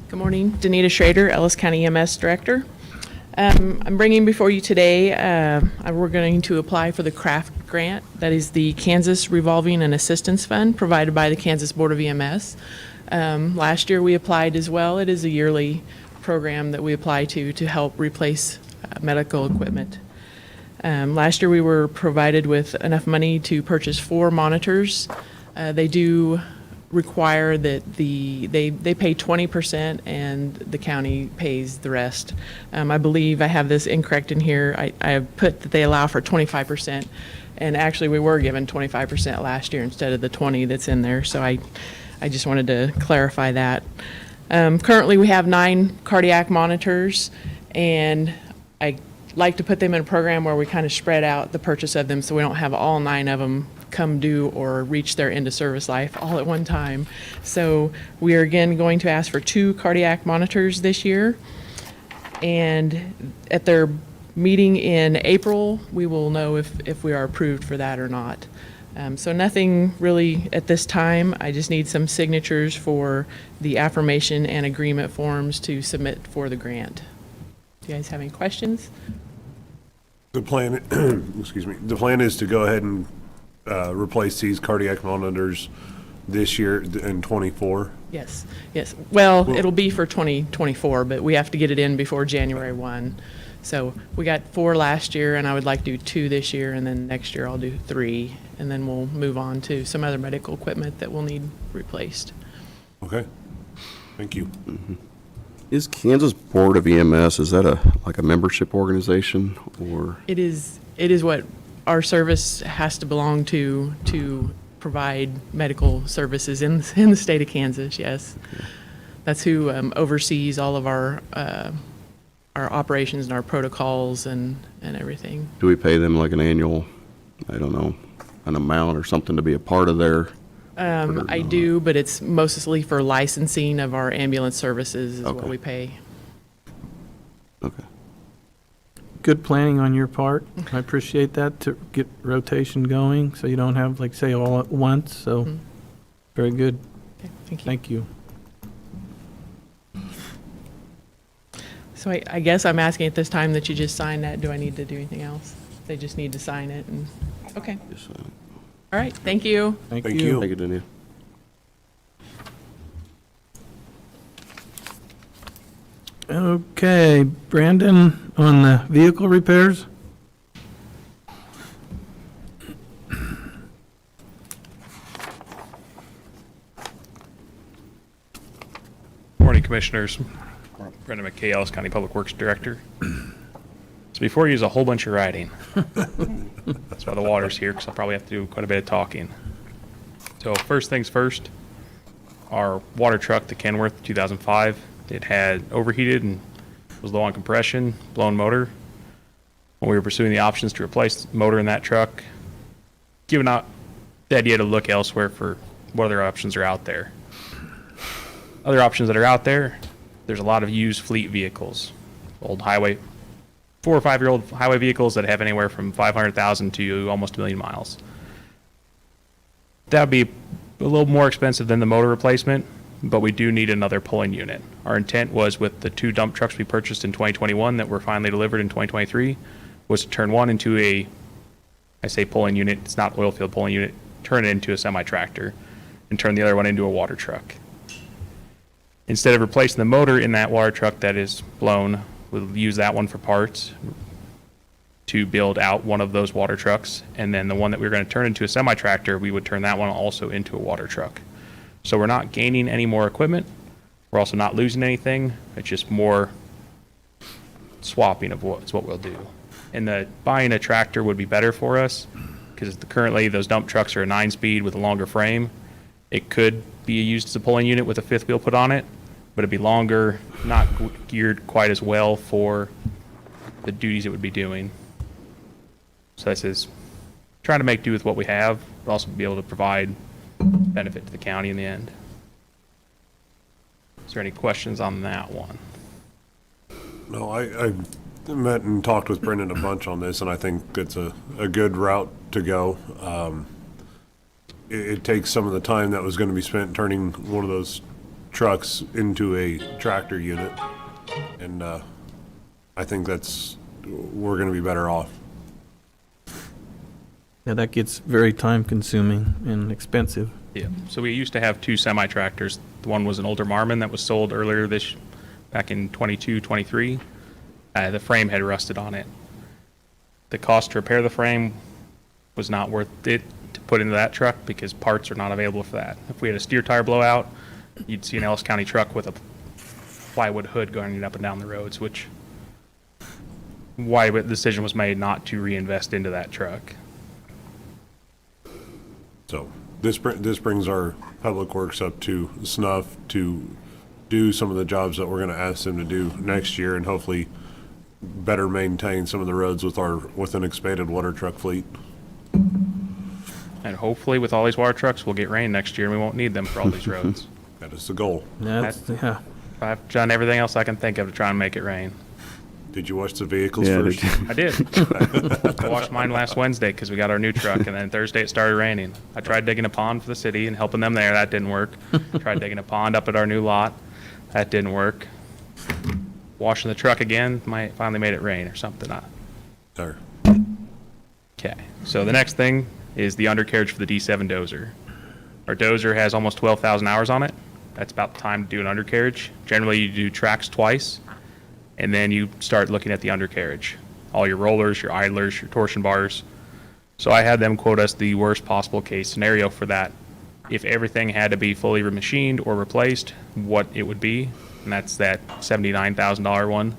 Good morning, Danita Schrader, Ellis County EMS Director. I'm bringing before you today, we're going to apply for the CRAFT grant. That is the Kansas Revolving and Assistance Fund provided by the Kansas Board of EMS. Last year we applied as well. It is a yearly program that we apply to help replace medical equipment. Last year we were provided with enough money to purchase 4 monitors. They do require that they pay 20% and the county pays the rest. I believe I have this incorrect in here. I have put that they allow for 25%, and actually we were given 25% last year instead of the 20 that's in there. So I just wanted to clarify that. Currently we have 9 cardiac monitors, and I like to put them in a program where we kind of spread out the purchase of them so we don't have all 9 of them come due or reach their end of service life all at one time. So we are again going to ask for 2 cardiac monitors this year. And at their meeting in April, we will know if we are approved for that or not. So nothing really at this time. I just need some signatures for the affirmation and agreement forms to submit for the grant. Do you guys have any questions? The plan, excuse me, the plan is to go ahead and replace these cardiac monitors this year in '24. Yes, yes. Well, it'll be for 2024, but we have to get it in before January 1. So we got 4 last year, and I would like to do 2 this year, and then next year I'll do 3, and then we'll move on to some other medical equipment that will need replaced. Okay. Thank you. Is Kansas Board of EMS, is that like a membership organization, or? It is what our service has to belong to provide medical services in the state of Kansas, yes. That's who oversees all of our operations and our protocols and everything. Do we pay them like an annual, I don't know, an amount or something to be a part of their? I do, but it's mostly for licensing of our ambulance services is what Okay. we pay. Okay. Good planning on your part. I appreciate that, to get rotation going, so you don't have, like, say, all at once, so, very good. Okay, thank you. Thank you. So I guess I'm asking at this time that you just sign that. Do I need to do anything else? They just need to sign it and, okay. Yes, All right, thank you. Thank you. Thank you, Daniel. Okay, Brandon, on the vehicle repairs? Morning, Commissioners. Brendan McKay, Ellis County Public Works Director. So before you use a whole bunch of writing, that's why the water's here, because I'll probably have to do quite a bit of talking. So first things first, our water truck, the Kenworth 2005, it had overheated and was low on compression, blown motor. When we were pursuing the options to replace the motor in that truck, given out the idea to look elsewhere for what other options are out there. Other options that are out there, there's a lot of used fleet vehicles, old highway, 4 or 5 year old highway vehicles that have anywhere from 500,000 to almost 1 million miles. That would be a little more expensive than the motor replacement, but we do need another pulling unit. Our intent was with the 2 dump trucks we purchased in 2021 that were finally delivered in 2023, was to turn one into I say pulling unit, it's not oil field pulling unit, turn it into a semi-tractor, and turn the other one into a water truck. Instead of replacing the motor in that water truck that is blown, we'll use that one for parts, to build out one of those water trucks. And then the one that we were going to turn into a semi-tractor, we would turn that one also into a water truck. So we're not gaining any more equipment. We're also not losing anything. It's just more swapping of what's what we'll do. And the buying a tractor would be better for us because currently those dump trucks are a 9-speed with a longer frame. It could be used as a pulling unit with a 5th wheel put on it, but it'd be longer, not geared quite as well for the duties it would be doing. So this is trying to make do with what we have, but also be able to provide benefit to the county in the end. Is there any questions on that one? No, I met and talked with Brendan a bunch on this, and I think it's a good route to go. It takes some of the time that was going to be spent turning one of those trucks into a tractor unit, and I think we're going to be better off. Yeah, that gets very time consuming and expensive. Yeah, so we used to have 2 semi-tractors. The one was an older Marmon that was sold earlier back in 22, 23. The frame had rusted on it. The cost to repair the frame was not worth it to put into that truck because parts are not available for that. If we had a steer tire blowout, you'd see an Ellis County truck with a plywood hood going up and down the roads, which why the decision was made not to reinvest into that truck. So this brings our public works up to snuff to do some of the jobs that we're going to ask them to do next year, and hopefully better maintain some of the roads with an expanded water truck fleet. And hopefully with all these water trucks, we'll get rain next year and we won't need them for all these roads. That is the goal. Yeah. I've done everything else I can think of to try and make it rain. Did you watch the vehicles Yeah, first? I did. I washed mine last Wednesday because we got our new truck, and then Thursday it started raining. I tried digging a pond for the city and helping them there. That didn't work. Tried digging a pond up at our new lot. That didn't work. Washing the truck again, finally made it rain or something. There. Okay, so the next thing is the undercarriage for the D7 dozer. Our dozer has almost 12,000 hours on it. That's about the time to do an undercarriage. Generally, you do tracks twice, and then you start looking at the undercarriage. All your rollers, your idlers, your torsion bars. So I had them quote us the worst possible case scenario for that. If everything had to be fully machined or replaced, what it would be, and that's that $79,000 one.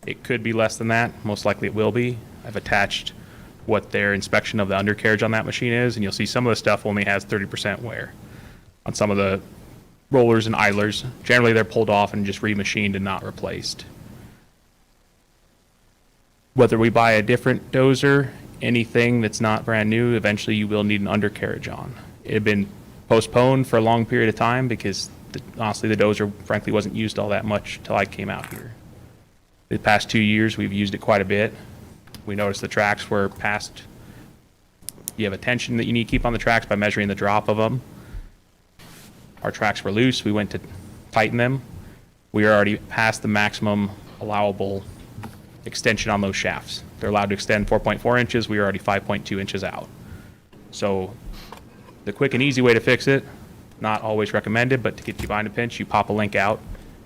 It could be less than that. Most likely it will be. I've attached what their inspection of the undercarriage on that machine is, and you'll see some of the stuff only has 30% wear. On some of the rollers and idlers, generally they're pulled off and just remachined and not replaced. Whether we buy a different dozer, anything that's not brand new, eventually you will need an undercarriage on. It had been postponed for a long period of time because honestly the dozer frankly wasn't used all that much till I came out here. The past 2 years we've used it quite a bit. We noticed the tracks were past, you have a tension that you need to keep on the tracks by measuring the drop of them. Our tracks were loose, we went to tighten them. We are already past the maximum allowable extension on those shafts. They're allowed to extend 4.4 inches, we are already 5.2 inches out. So the quick and easy way to fix it, not always recommended, but to get you behind a pinch, you pop a link out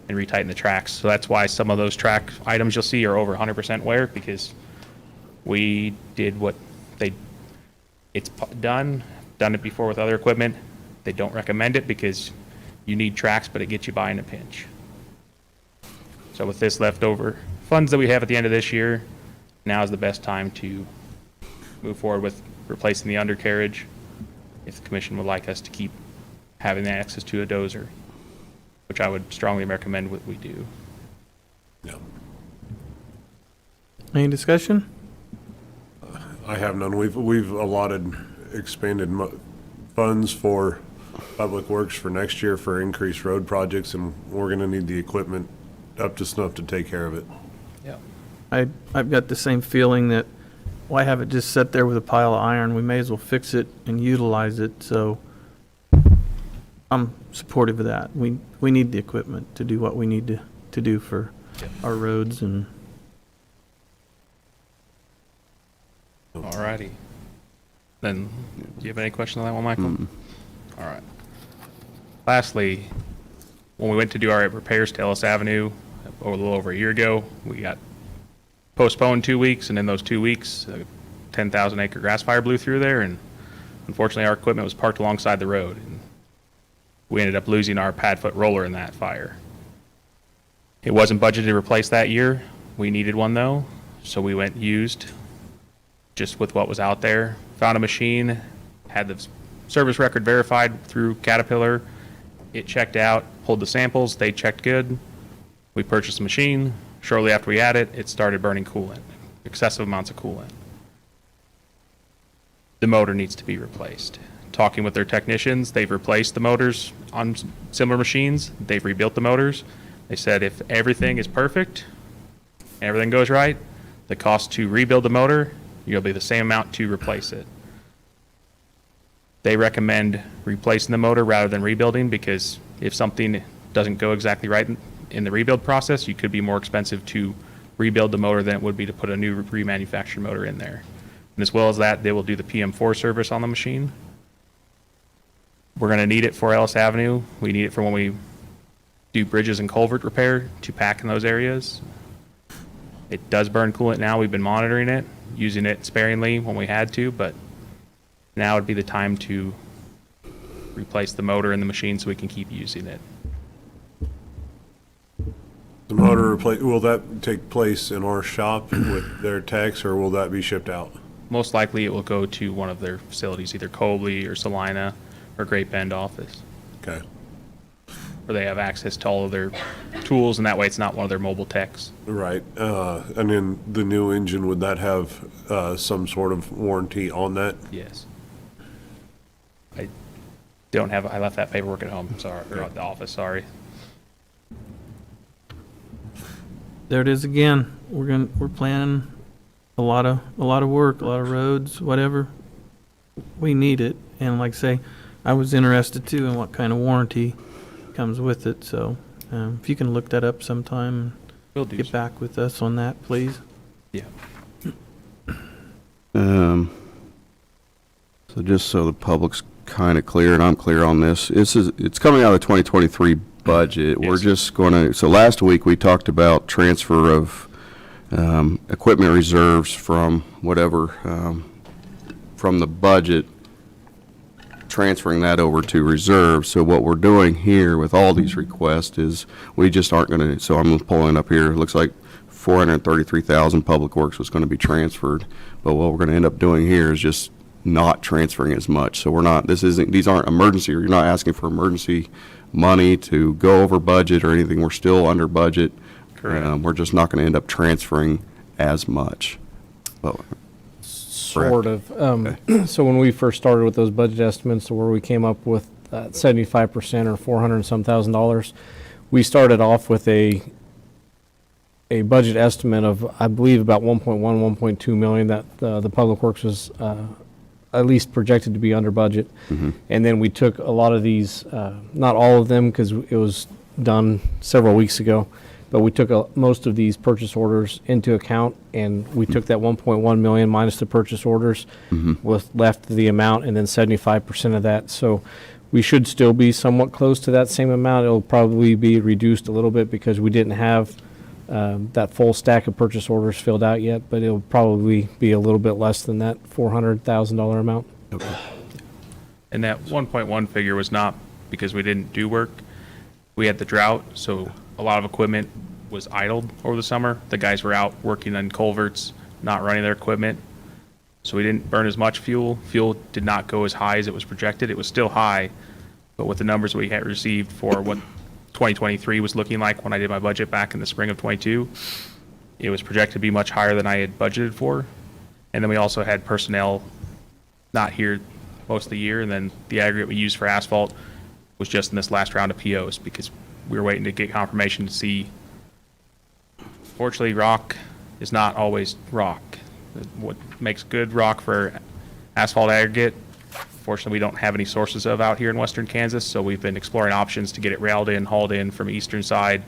and retighten the tracks. So that's why some of those track items you'll see are over 100% wear, because we did what it's done it before with other equipment. They don't recommend it because you need tracks, but it gets you by in a pinch. So with this leftover funds that we have at the end of this year, now is the best time to move forward with replacing the undercarriage if the commission would like us to keep having access to a dozer, which I would strongly recommend what we do. Yeah. Any discussion? I have none. We've allotted expanded funds for Public Works for next year for increased road projects, and we're going to need the equipment up to snuff to take care of it. Yeah. I've got the same feeling that why have it just sit there with a pile of iron? We may as well fix it and utilize it. So I'm supportive of that. We need the equipment to do what we need to do for our roads. And All righty. Then, do you have any question on that one, Michael? All right. Lastly, when we went to do our repairs to Ellis Avenue a little over a year ago, we got postponed 2 weeks, and in those 2 weeks, a 10,000 acre grass fire blew through there, and unfortunately, our equipment was parked alongside the road. And we ended up losing our pad foot roller in that fire. It wasn't budgeted to replace that year. We needed one though, so we went used, just with what was out there. Found a machine, had the service record verified through Caterpillar. It checked out, pulled the samples, they checked good. We purchased a machine. Shortly after we had it, it started burning coolant, excessive amounts of coolant. The motor needs to be replaced. Talking with their technicians, they've replaced the motors on similar machines. They've rebuilt the motors. They said if everything is perfect, everything goes right, the cost to rebuild the motor, you'll be the same amount to replace it. They recommend replacing the motor rather than rebuilding, because if something doesn't go exactly right in the rebuild process, you could be more expensive to rebuild the motor than it would be to put a new remanufactured motor in there. And as well as that, they will do the PM4 service on the machine. We're going to need it for Ellis Avenue. We need it for when we do bridges and culvert repair to pack in those areas. It does burn coolant now. We've been monitoring it, using it sparingly when we had to, but now would be the time to replace the motor in the machine so we can keep using it. The motor will that take place in our shop with their techs, or will that be shipped out? Most likely it will go to one of their facilities, either Colby or Salina or Great Bend office, Okay. where they have access to all of their tools, and that way it's not one of their mobile techs. Right. And then the new engine, would that have some sort of warranty on that? Yes. I left that paperwork at home, sorry, or at the office, sorry. There it is again. We're planning a lot of work, a lot of roads, whatever. We need it. And like I say, I was interested too in what kind of warranty comes with it. So if you can look that up sometime, Will do, get sir. back with us on that, please. Yeah. So just so the public's kind of clear and I'm clear on this, it's coming out of the 2023 budget. We're Yes. just going to, so last week we talked about transfer of equipment reserves from whatever, from the budget, transferring that over to reserve. So what we're doing here with all these requests is we just aren't going to, so I'm pulling up here, it looks like 433,000 Public Works was going to be transferred. But what we're going to end up doing here is just not transferring as much. So we're not, these aren't emergency, or you're not asking for emergency money to go over budget or anything. We're still under budget. Correct. We're just not going to end up transferring as much. Well, Sort of. So when we first started with those budget estimates, to where we came up with 75% or 400 and some $1,000, we started off with a budget estimate of, I believe, about 1.2 million that the Public Works was at least projected to be under budget. And then we took a lot of these, not all of them because it was done several weeks ago, but we took most of these purchase orders into account, and we took that 1.1 million minus the purchase orders, with left the amount, and then 75% of that. So we should still be somewhat close to that same amount. It'll probably be reduced a little bit because we didn't have that full stack of purchase orders filled out yet, but it'll probably be a little bit less than that $400,000 amount. And that 1.1 figure was not because we didn't do work. We had the drought, so a lot of equipment was idled over the summer. The guys were out working on culverts, not running their equipment. So we didn't burn as much fuel. Fuel did not go as high as it was projected. It was still high, but with the numbers we had received for what 2023 was looking like when I did my budget back in the spring of 22, it was projected to be much higher than I had budgeted for. And then we also had personnel not here most of the year, and then the aggregate we used for asphalt was just in this last round of POs because we were waiting to get confirmation to see. Fortunately, rock is not always rock. What makes good rock for asphalt aggregate, fortunately, we don't have any sources of out here in western Kansas, so we've been exploring options to get it railed in, hauled in from eastern side,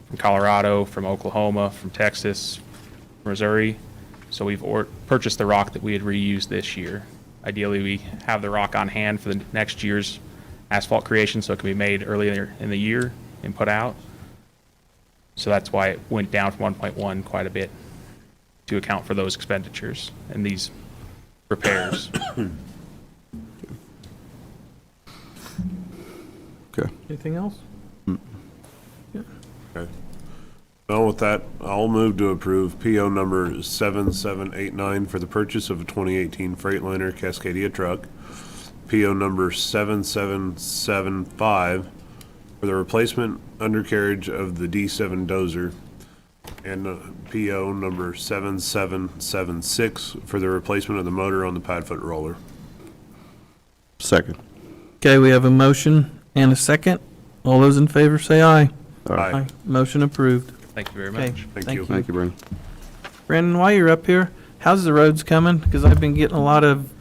from Colorado, from Oklahoma, from Texas, Missouri. So we've purchased the rock that we had reused this year. Ideally, we have the rock on hand for the next year's asphalt creation, so it can be made earlier in the year and put out. So that's why it went down from 1.1 quite a bit. to account for those expenditures and these repairs. Okay. Anything else? Okay. Well, with that, I'll move to approve PO number 7789 for the purchase of a 2018 Freightliner Cascadia truck. PO number 7775 for the replacement undercarriage of the D7 dozer. And PO number 7776 for the replacement of the motor on the Padfoot roller. Second. Okay, we have a motion and a second. All those in favor say aye. Aye. Motion approved. Thank you very Okay, much. Thank you. Thank you, Brandon. Brandon, while you're up here, how's the roads coming? Because I've been getting a lot of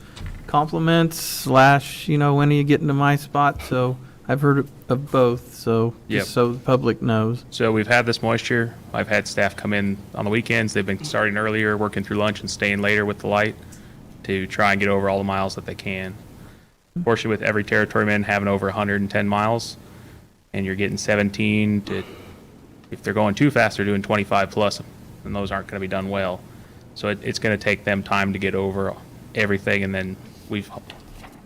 compliments / when are you getting to my spot? So I've heard of both, so Yep. just so the public knows. So we've had this moisture. I've had staff come in on the weekends. They've been starting earlier, working through lunch and staying later with the light to try and get over all the miles that they can. Fortunately, with every territoryman having over 110 miles, and you're getting 17 to, if they're going too fast, they're doing 25 plus, and those aren't going to be done well. So it's going to take them time to get over everything, and then we've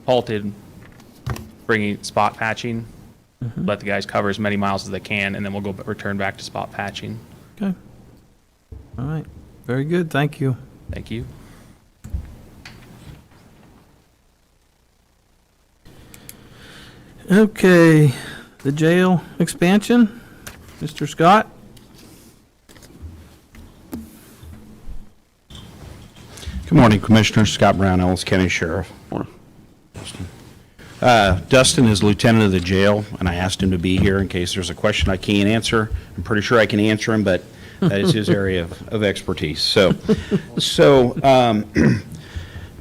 halted bringing spot patching, let the guys cover as many miles as they can, and then we'll return back to spot patching. Okay. All right. Very good. Thank you. Thank you. Okay, the jail expansion, Mr. Scott? Good morning, Commissioner. Scott Brown, Ellis County Sheriff. Dustin is lieutenant of the jail, and I asked him to be here in case there's a question I can't answer. I'm pretty sure I can answer him, but that is his area of expertise. So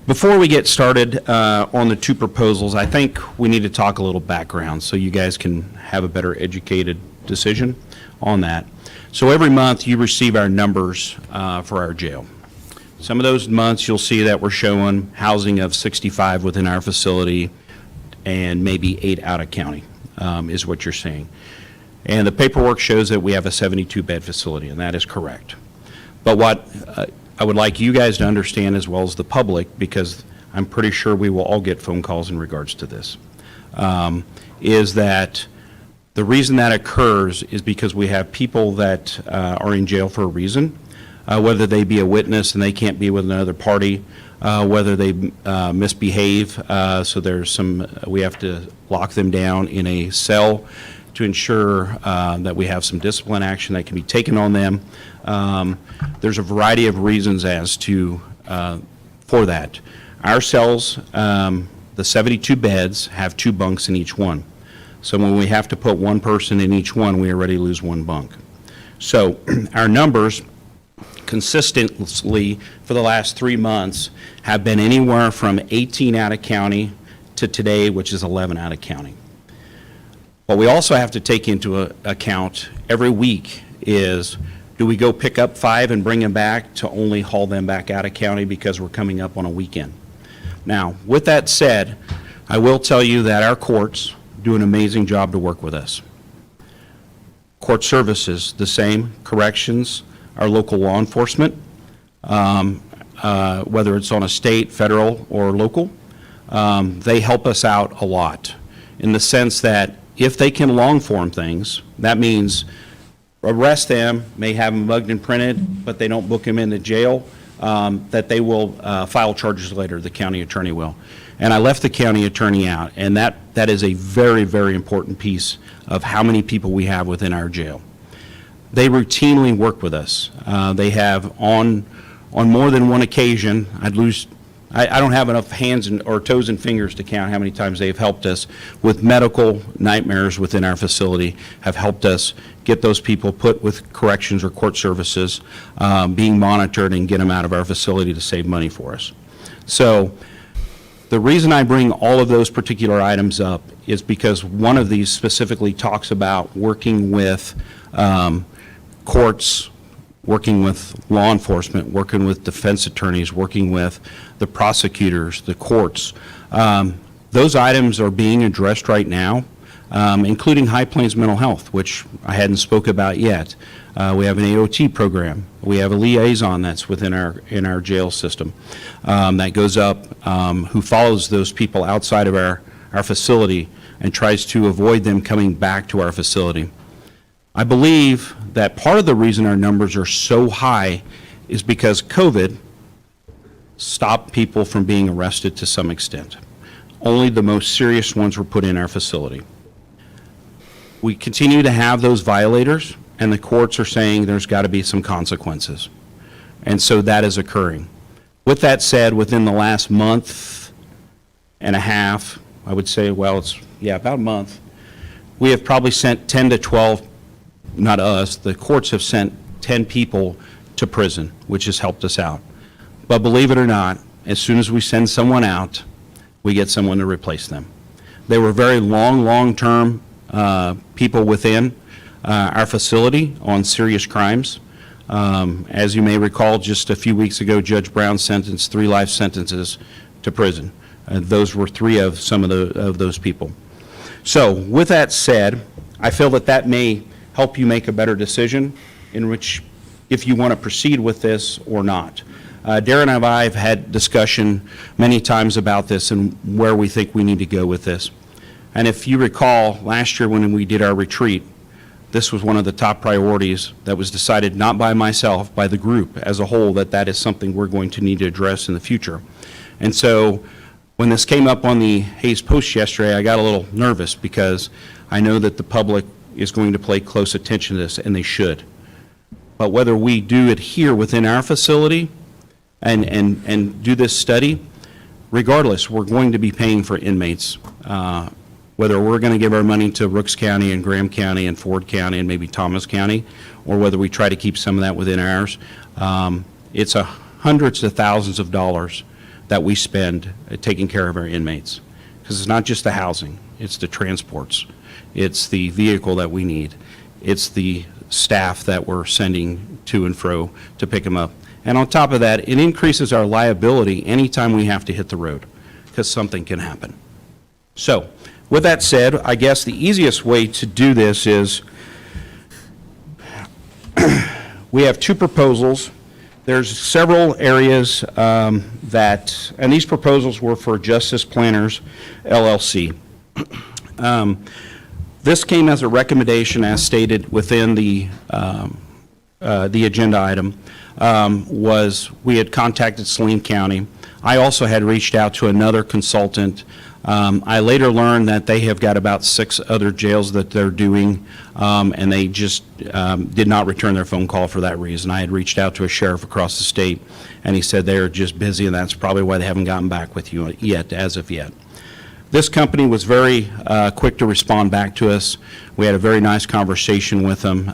before we get started on the two proposals, I think we need to talk a little background so you guys can have a better educated decision on that. So every month you receive our numbers for our jail. Some of those months you'll see that we're showing housing of 65 within our facility and maybe 8 out of county is what you're seeing. And the paperwork shows that we have a 72-bed facility, and that is correct. But what I would like you guys to understand, as well as the public, because I'm pretty sure we will all get phone calls in regards to this, is that the reason that occurs is because we have people that are in jail for a reason, whether they be a witness and they can't be with another party, whether they misbehave, so there's some, we have to lock them down in a cell to ensure that we have some discipline action that can be taken on them. There's a variety of reasons as to, for that. Our cells, the 72 beds, have 2 bunks in each one. So when we have to put one person in each one, we already lose 1 bunk. So our numbers consistently for the last 3 months have been anywhere from 18 out of county to today, which is 11 out of county. What we also have to take into account every week is, do we go pick up 5 and bring them back to only haul them back out of county because we're coming up on a weekend? Now, with that said, I will tell you that our courts do an amazing job to work with us. Court services, the same. Corrections, our local law enforcement, whether it's on a state, federal, or local, they help us out a lot in the sense that if they can long form things, that means arrest them, may have them mugged and printed, but they don't book them into jail, that they will file charges later, the county attorney will. And I left the county attorney out, and that is a very, very important piece of how many people we have within our jail. They routinely work with us. They have on more than one occasion, I don't have enough hands or toes and fingers to count how many times they've helped us with medical nightmares within our facility, have helped us get those people put with corrections or court services, being monitored, and get them out of our facility to save money for us. So the reason I bring all of those particular items up is because one of these specifically talks about working with courts, working with law enforcement, working with defense attorneys, working with the prosecutors, the courts. Those items are being addressed right now. including High Plains Mental Health, which I hadn't spoke about yet. We have an AOT program. We have a liaison that's within our jail system that goes up, who follows those people outside of our facility and tries to avoid them coming back to our facility. I believe that part of the reason our numbers are so high is because COVID stopped people from being arrested to some extent. Only the most serious ones were put in our facility. We continue to have those violators, and the courts are saying there's got to be some consequences. And so that is occurring. With that said, within the last month and a half, I would say, well, about a month, we have probably sent 10 to 12, not us, the courts have sent 10 people to prison, which has helped us out. But believe it or not, as soon as we send someone out, we get someone to replace them. They were very long-term people within our facility on serious crimes. As you may recall, just a few weeks ago, Judge Brown sentenced 3 life sentences to prison. Those were 3 of some of those people. So with that said, I feel that may help you make a better decision in which if you want to proceed with this or not. Darren and I have had discussion many times about this and where we think we need to go with this. And if you recall, last year when we did our retreat, this was one of the top priorities that was decided not by myself, by the group as a whole, that is something we're going to need to address in the future. And so when this came up on the Hayes Post yesterday, I got a little nervous because I know that the public is going to pay close attention to this, and they should. But whether we do it here within our facility and do this study, regardless, we're going to be paying for inmates. Whether we're going to give our money to Rooks County and Graham County and Ford County and maybe Thomas County, or whether we try to keep some of that within ours, it's hundreds of thousands of dollars that we spend taking care of our inmates. Because it's not just the housing, it's the transports, it's the vehicle that we need, it's the staff that we're sending to and fro to pick them up. And on top of that, it increases our liability anytime we have to hit the road, because something can happen. So, with that said, I guess the easiest way to do this is we have 2 proposals. There's several areas and these proposals were for Justice Planners, LLC. This came as a recommendation, as stated within the agenda item, was we had contacted Saline County. I also had reached out to another consultant. I later learned that they have got about 6 other jails that they're doing, and they just did not return their phone call for that reason. I had reached out to a sheriff across the state, and he said they are just busy, and that's probably why they haven't gotten back with you yet, as of yet. This company was very quick to respond back to us. We had a very nice conversation with them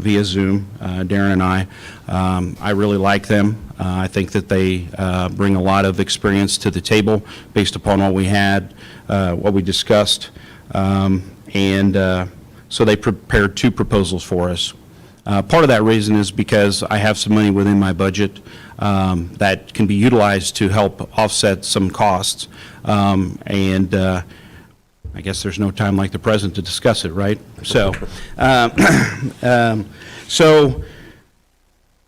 via Zoom, Darren and I. I really like them. I think that they bring a lot of experience to the table based upon what we had, what we discussed. So they prepared 2 proposals for us. Part of that reason is because I have some money within my budget that can be utilized to help offset some costs. I guess there's no time like the present to discuss it, right? So, so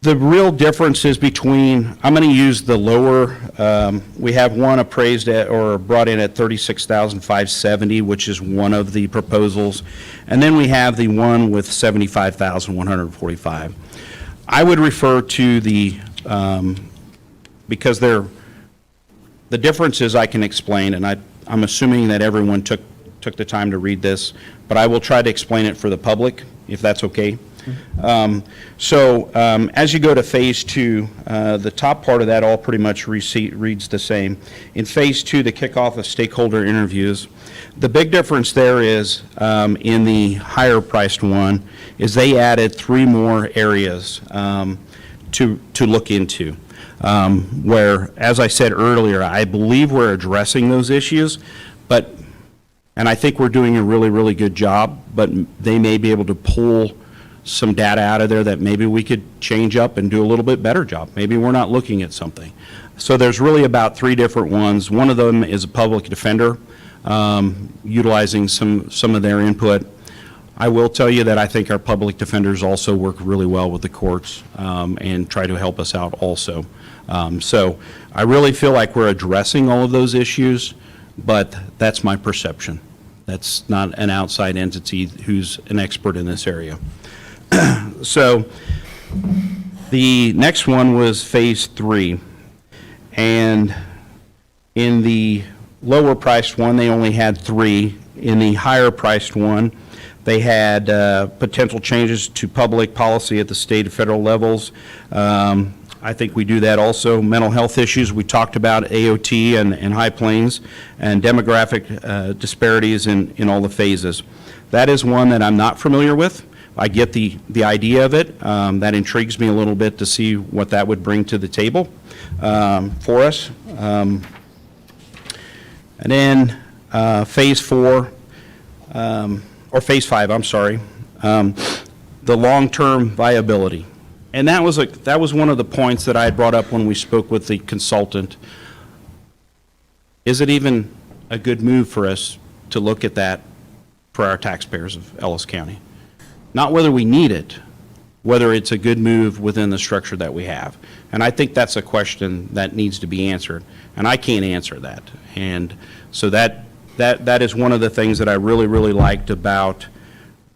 the real difference is between, I'm going to use the lower, we have one appraised at or brought in at $36,570, which is one of the proposals, and then we have the one with $75,145. I would refer to the, because the differences I can explain, and I'm assuming that everyone took the time to read this, but I will try to explain it for the public, if that's okay. As you go to Phase 2, the top part of that all pretty much reads the same. In Phase 2, the kickoff of stakeholder interviews, the big difference there is in the higher priced one is they added 3 more areas to look into. Where, as I said earlier, I believe we're addressing those issues, and I think we're doing a really, really good job, but they may be able to pull some data out of there that maybe we could change up and do a little bit better job. Maybe we're not looking at something. So there's really about 3 different ones. One of them is a public defender. utilizing some of their input. I will tell you that I think our public defenders also work really well with the courts and try to help us out also. So I really feel like we're addressing all of those issues, but that's my perception. That's not an outside entity who's an expert in this area. So the next one was Phase 3. And in the lower priced one, they only had 3. In the higher priced one, they had potential changes to public policy at the state and federal levels. I think we do that also. Mental health issues, we talked about AOT and High Plains, and demographic disparities in all the phases. That is one that I'm not familiar with. I get the idea of it. That intrigues me a little bit to see what that would bring to the table for us. And then Phase 4, or Phase 5, I'm sorry, the long-term viability. And that was one of the points that I had brought up when we spoke with the consultant. Is it even a good move for us to look at that for our taxpayers of Ellis County? Not whether we need it, whether it's a good move within the structure that we have. And I think that's a question that needs to be answered, and I can't answer that. And so that is one of the things that I really, really liked about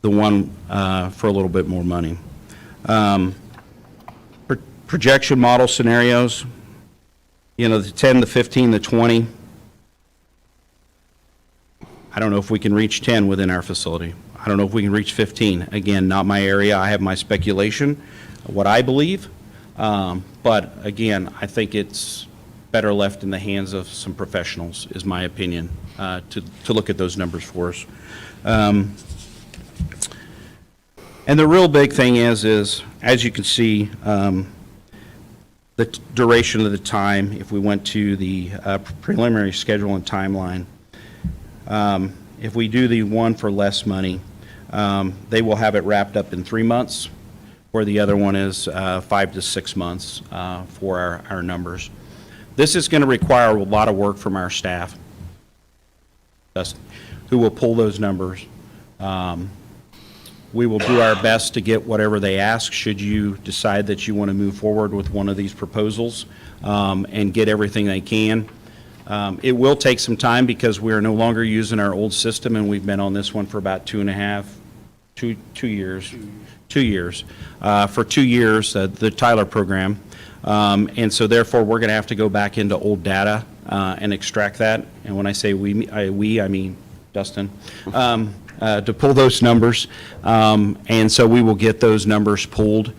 the one for a little bit more money. Projection model scenarios, you know, the 10, the 15, the 20. I don't know if we can reach 10 within our facility. I don't know if we can reach 15. Again, not my area. I have my speculation, what I believe. But again, I think it's better left in the hands of some professionals, is my opinion, to look at those numbers for us. And the real big thing is as you can see, the duration of the time, if we went to the preliminary schedule and timeline, if we do the one for less money, they will have it wrapped up in 3 months, where the other one is 5 to 6 months for our numbers. This is going to require a lot of work from our staff, who will pull those numbers. We will do our best to get whatever they ask, should you decide that you want to move forward with one of these proposals, and get everything they can. It will take some time because we are no longer using our old system, and we've been on this one for about 2 years. 2 years. For 2 years, the Tyler program. And so therefore, we're going to have to go back into old data and extract that. And when I say we, I mean Dustin. To pull those numbers, and so we will get those numbers pulled.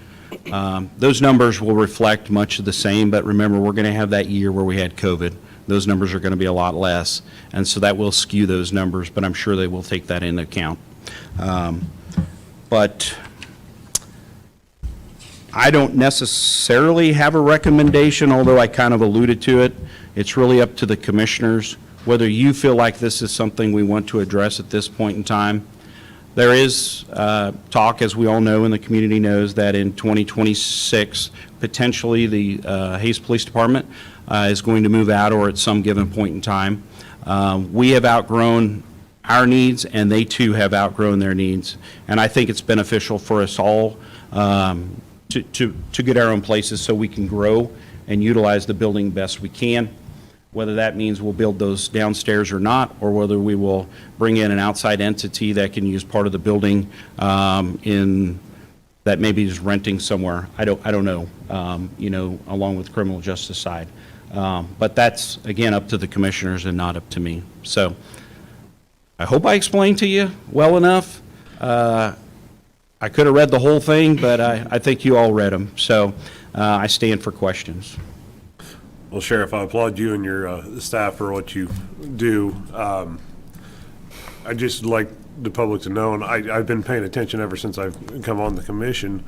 Those numbers will reflect much of the same, but remember, we're going to have that year where we had COVID. Those numbers are going to be a lot less, and so that will skew those numbers, but I'm sure they will take that into account. But I don't necessarily have a recommendation, although I kind of alluded to it. It's really up to the commissioners whether you feel like this is something we want to address at this point in time. There is talk, as we all know and the community knows, that in 2026, potentially the Hayes Police Department is going to move out, or at some given point in time. We have outgrown our needs, and they too have outgrown their needs. And I think it's beneficial for us all to get our own places so we can grow and utilize the building best we can. Whether that means we'll build those downstairs or not, or whether we will bring in an outside entity that can use part of the building that maybe is renting somewhere. I don't know, along with the criminal justice side. But that's, again, up to the commissioners and not up to me. So I hope I explained to you well enough. I could have read the whole thing, but I think you all read them. So I stand for questions. Well, Sheriff, I applaud you and your staff for what you do. I'd just like the public to know, and I've been paying attention ever since I've come on the commission,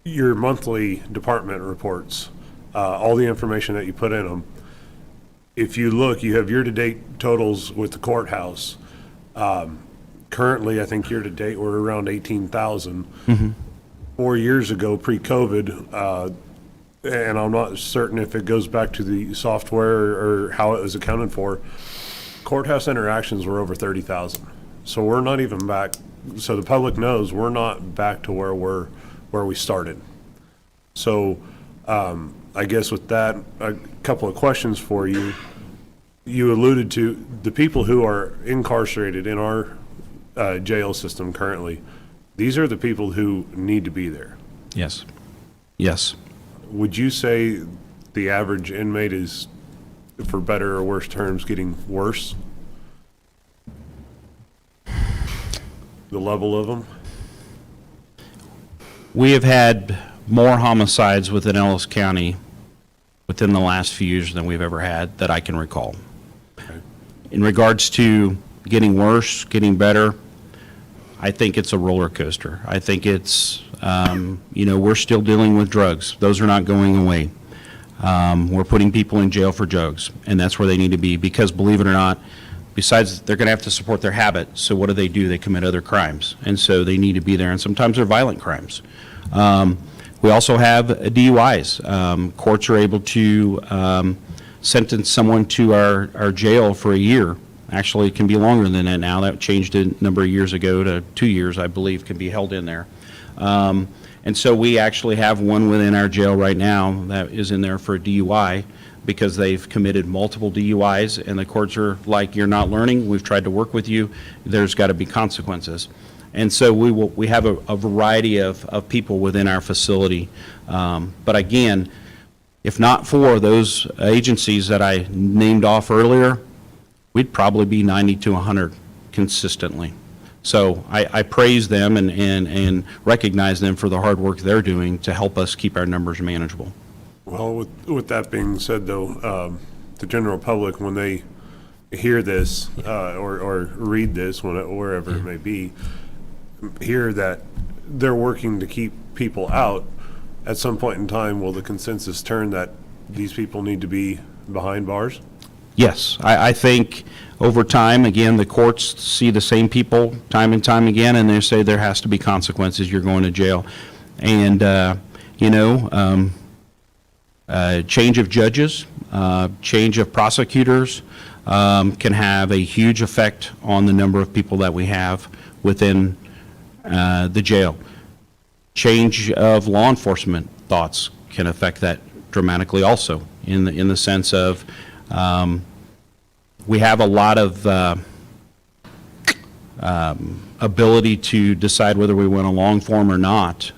your monthly department reports, all the information that you put in them. If you look, you have year-to-date totals with the courthouse. Currently, I think year-to-date, we're around 18,000. Mm-hmm. 4 years ago, pre-COVID, and I'm not certain if it goes back to the software or how it was accounted for, courthouse interactions were over 30,000. So we're not even back, so the public knows we're not back to where we started. So I guess with that, a couple of questions for you. You alluded to the people who are incarcerated in our jail system currently. These are the people who need to be there. Yes. Yes. Would you say the average inmate is, for better or worse terms, getting worse? The level of them? We have had more homicides within Ellis County within the last few years than we've ever had that I can recall. In regards to getting worse, getting better, I think it's a roller coaster. I think it's, we're still dealing with drugs. Those are not going away. We're putting people in jail for drugs, and that's where they need to be because, believe it or not, besides they're going to have to support their habit, so what do? They commit other crimes, and so they need to be there, and sometimes they're violent crimes. We also have DUIs. Courts are able to sentence someone to our jail for a year. Actually, it can be longer than that now. That changed a number of years ago to 2 years, I believe, can be held in there. And so we actually have one within our jail right now that is in there for a DUI because they've committed multiple DUIs, and the courts are like, you're not learning, we've tried to work with you, there's got to be consequences. And so we have a variety of people within our facility. But again, if not for those agencies that I named off earlier, we'd probably be 90 to 100 consistently. So I praise them and recognize them for the hard work they're doing to help us keep our numbers manageable. Well, with that being said, though, the general public, when they hear this or read this, wherever it may be, hear that they're working to keep people out, at some point in time, will the consensus turn that these people need to be behind bars? Yes, I think over time, again, the courts see the same people time and time again, and they say there has to be consequences, you're going to jail. And, change of judges, change of prosecutors can have a huge effect on the number of people that we have within the jail. Change of law enforcement thoughts can affect that dramatically also, in the sense of we have a lot of ability to decide whether we want a long form or not,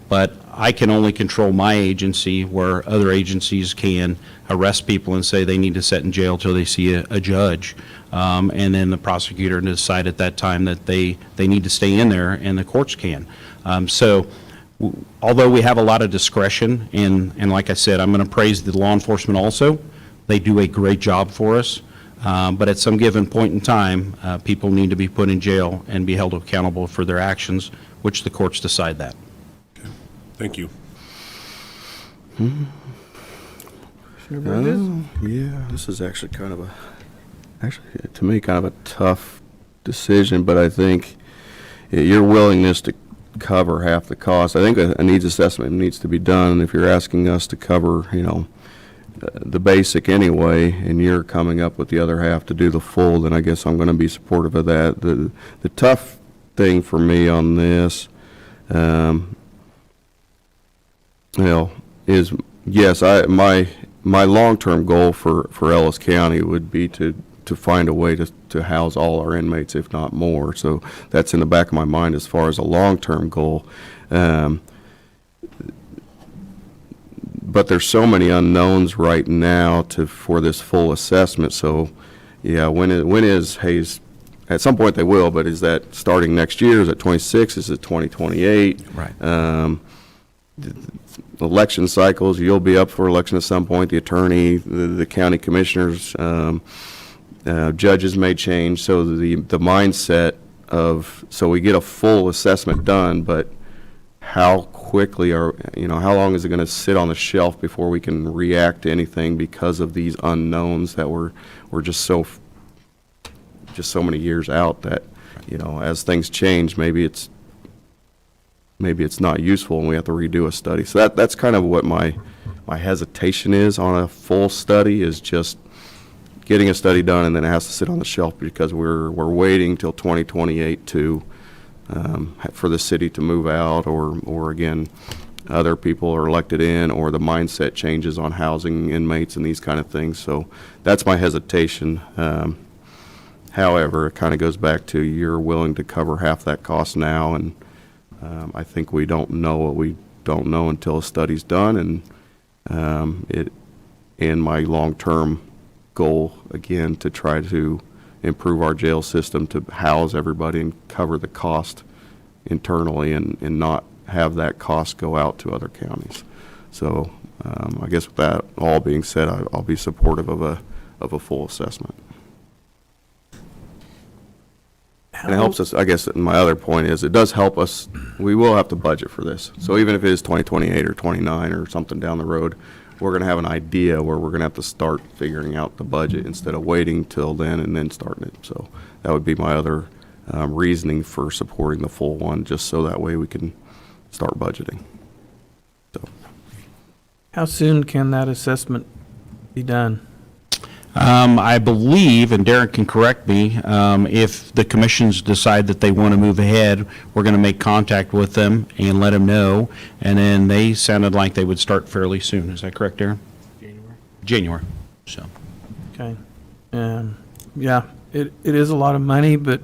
but I can only control my agency, where other agencies can arrest people and say they need to sit in jail till they see a judge, and then the prosecutor decide at that time that they need to stay in there, and the courts can. Although we have a lot of discretion, and like I said, I'm going to praise the law enforcement also. They do a great job for us, but at some given point in time, people need to be put in jail and be held accountable for their actions, which the courts decide that. Okay. Thank you. Yeah, this is actually to me, kind of a tough decision, but I think your willingness to cover half the cost, I think a needs assessment needs to be done, and if you're asking us to cover, the basic anyway, and you're coming up with the other half to do the full, then I guess I'm going to be supportive of that. The tough thing for me on this, is yes, my long-term goal for Ellis County would be to find a way to house all our inmates, if not more. So that's in the back of my mind as far as a long-term goal. But there's so many unknowns right now for this full assessment. So, yeah, when is Hayes? At some point they will, but is that starting next year? Is it 26? Is it 2028? Right. Election cycles, you'll be up for election at some point. The attorney, the county commissioners, judges may change. So the mindset so we get a full assessment done, but how quickly how long is it going to sit on the shelf before we can react to anything because of these unknowns that we're just so many years out that, as things change, maybe it's not useful and we have to redo a study. So that's kind of what my hesitation is on a full study, is just getting a study done, and then it has to sit on the shelf because we're waiting till 2028 to, for the city to move out, or again, other people are elected in, or the mindset changes on housing inmates and these kind of things. So that's my hesitation. However, it kind of goes back to you're willing to cover half that cost now, and I think we don't know what we don't know until a study's done, and my long-term goal, again, to try to improve our jail system to house everybody and cover the cost internally and not have that cost go out to other counties. So I guess with that all being said, I'll be supportive of a full assessment. And it helps us, I guess, my other point is, it does help us, we will have to budget for this. So even if it is 2028 or 29 or something down the road, we're going to have an idea where we're going to have to start figuring out the budget instead of waiting till then and then starting it. So that would be my other reasoning for supporting the full one, just so that way we can start budgeting. So, How soon can that assessment be done? I believe, and Derek can correct me, if the commissions decide that they want to move ahead, we're going to make contact with them and let them know, and then they sounded like they would start fairly soon. Is that correct, Darren? January. So. Okay. Yeah, it is a lot of money, but,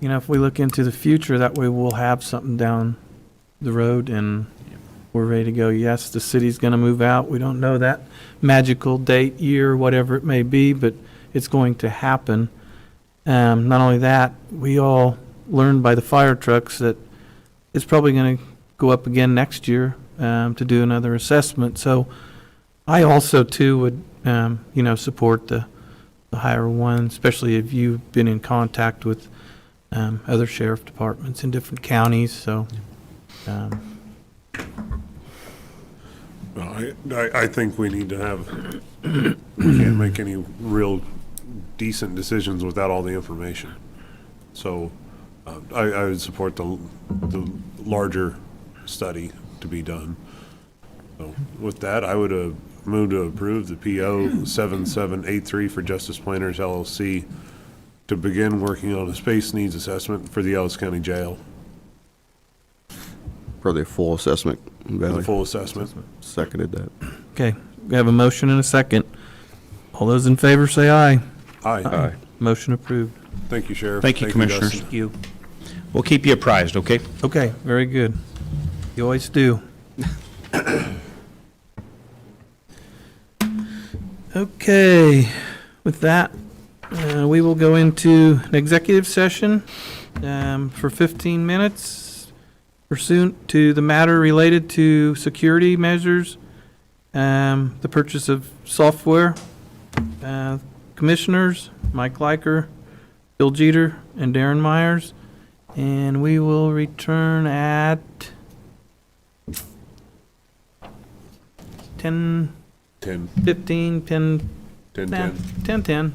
you know, if we look into the future, that way we'll have something down the road and we're ready to go. Yes, the city's going to move out. We don't know that magical date, year, whatever it may be, but it's going to happen. Not only that, we all learned by the fire trucks that it's probably going to go up again next year to do another assessment. So I also, too, would, support the higher one, especially if you've been in contact with other sheriff departments in different counties. So, I think we need to have, we can't make any real decent decisions without all the information. So I would support the larger study to be done. So with that, I would move to approve the PO 7783 for Justice Planners LLC to begin working on a space needs assessment for the Ellis County Jail. for the full assessment value. The full assessment. Seconded that. okay, we have a motion and a second. All those in favor say aye. Aye. Motion approved. Thank you, Sheriff. Thank you, Commissioners. Dustin. Thank you. We'll keep you apprised, okay? Okay, very good. You always do. Okay, with that, we will go into an executive session for 15 minutes pursuant to the matter related to security measures, the purchase of software. Commissioners, Mike Liker, Bill Jeter, and Darren Myers. And we will return at 10, 10. 15, 10, 10, 10, 10.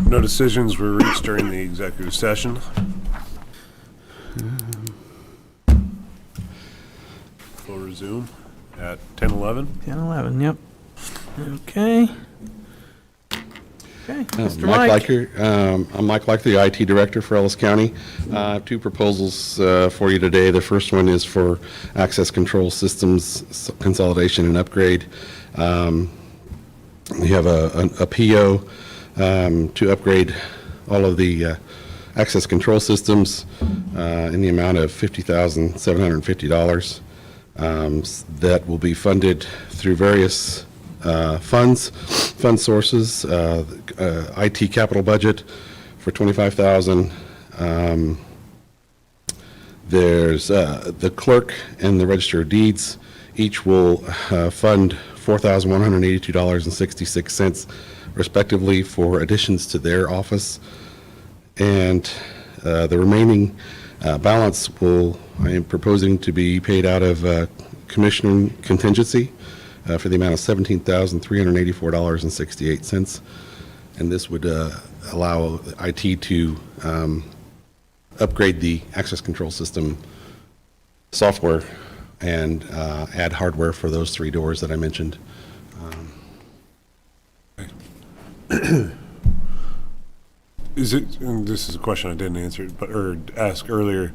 No decisions were reached during the executive session. We'll resume at 10:11. 10:11, yep. Okay. Okay, Mr. Mike Mike. Leiker. I'm Mike Leiker, the IT Director for Ellis County. I have two proposals for you today. The first one is for access control systems consolidation and upgrade. We have a PO to upgrade all of the access control systems in the amount of $50,750. That will be funded through various fund sources, IT capital budget for $25,000. There's the clerk and the register of deeds. Each will fund $4,182.66 respectively for additions to their office. And the remaining balance I am proposing to be paid out of commissioner contingency for the amount of $17,384.68. And this would allow IT to upgrade the access control system software and add hardware for those three doors that I mentioned. Is it, and this is a question I didn't answer, or ask earlier,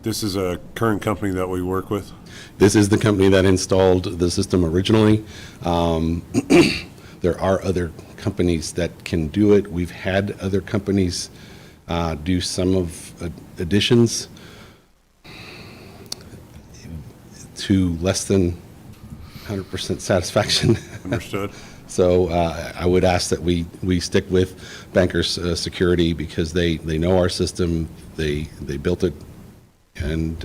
this is a current company that we work with? This is the company that installed the system originally. There are other companies that can do it. We've had other companies do some of additions to less than 100% satisfaction. Understood. So I would ask that we stick with Bankers Security because they know our system, they built it, and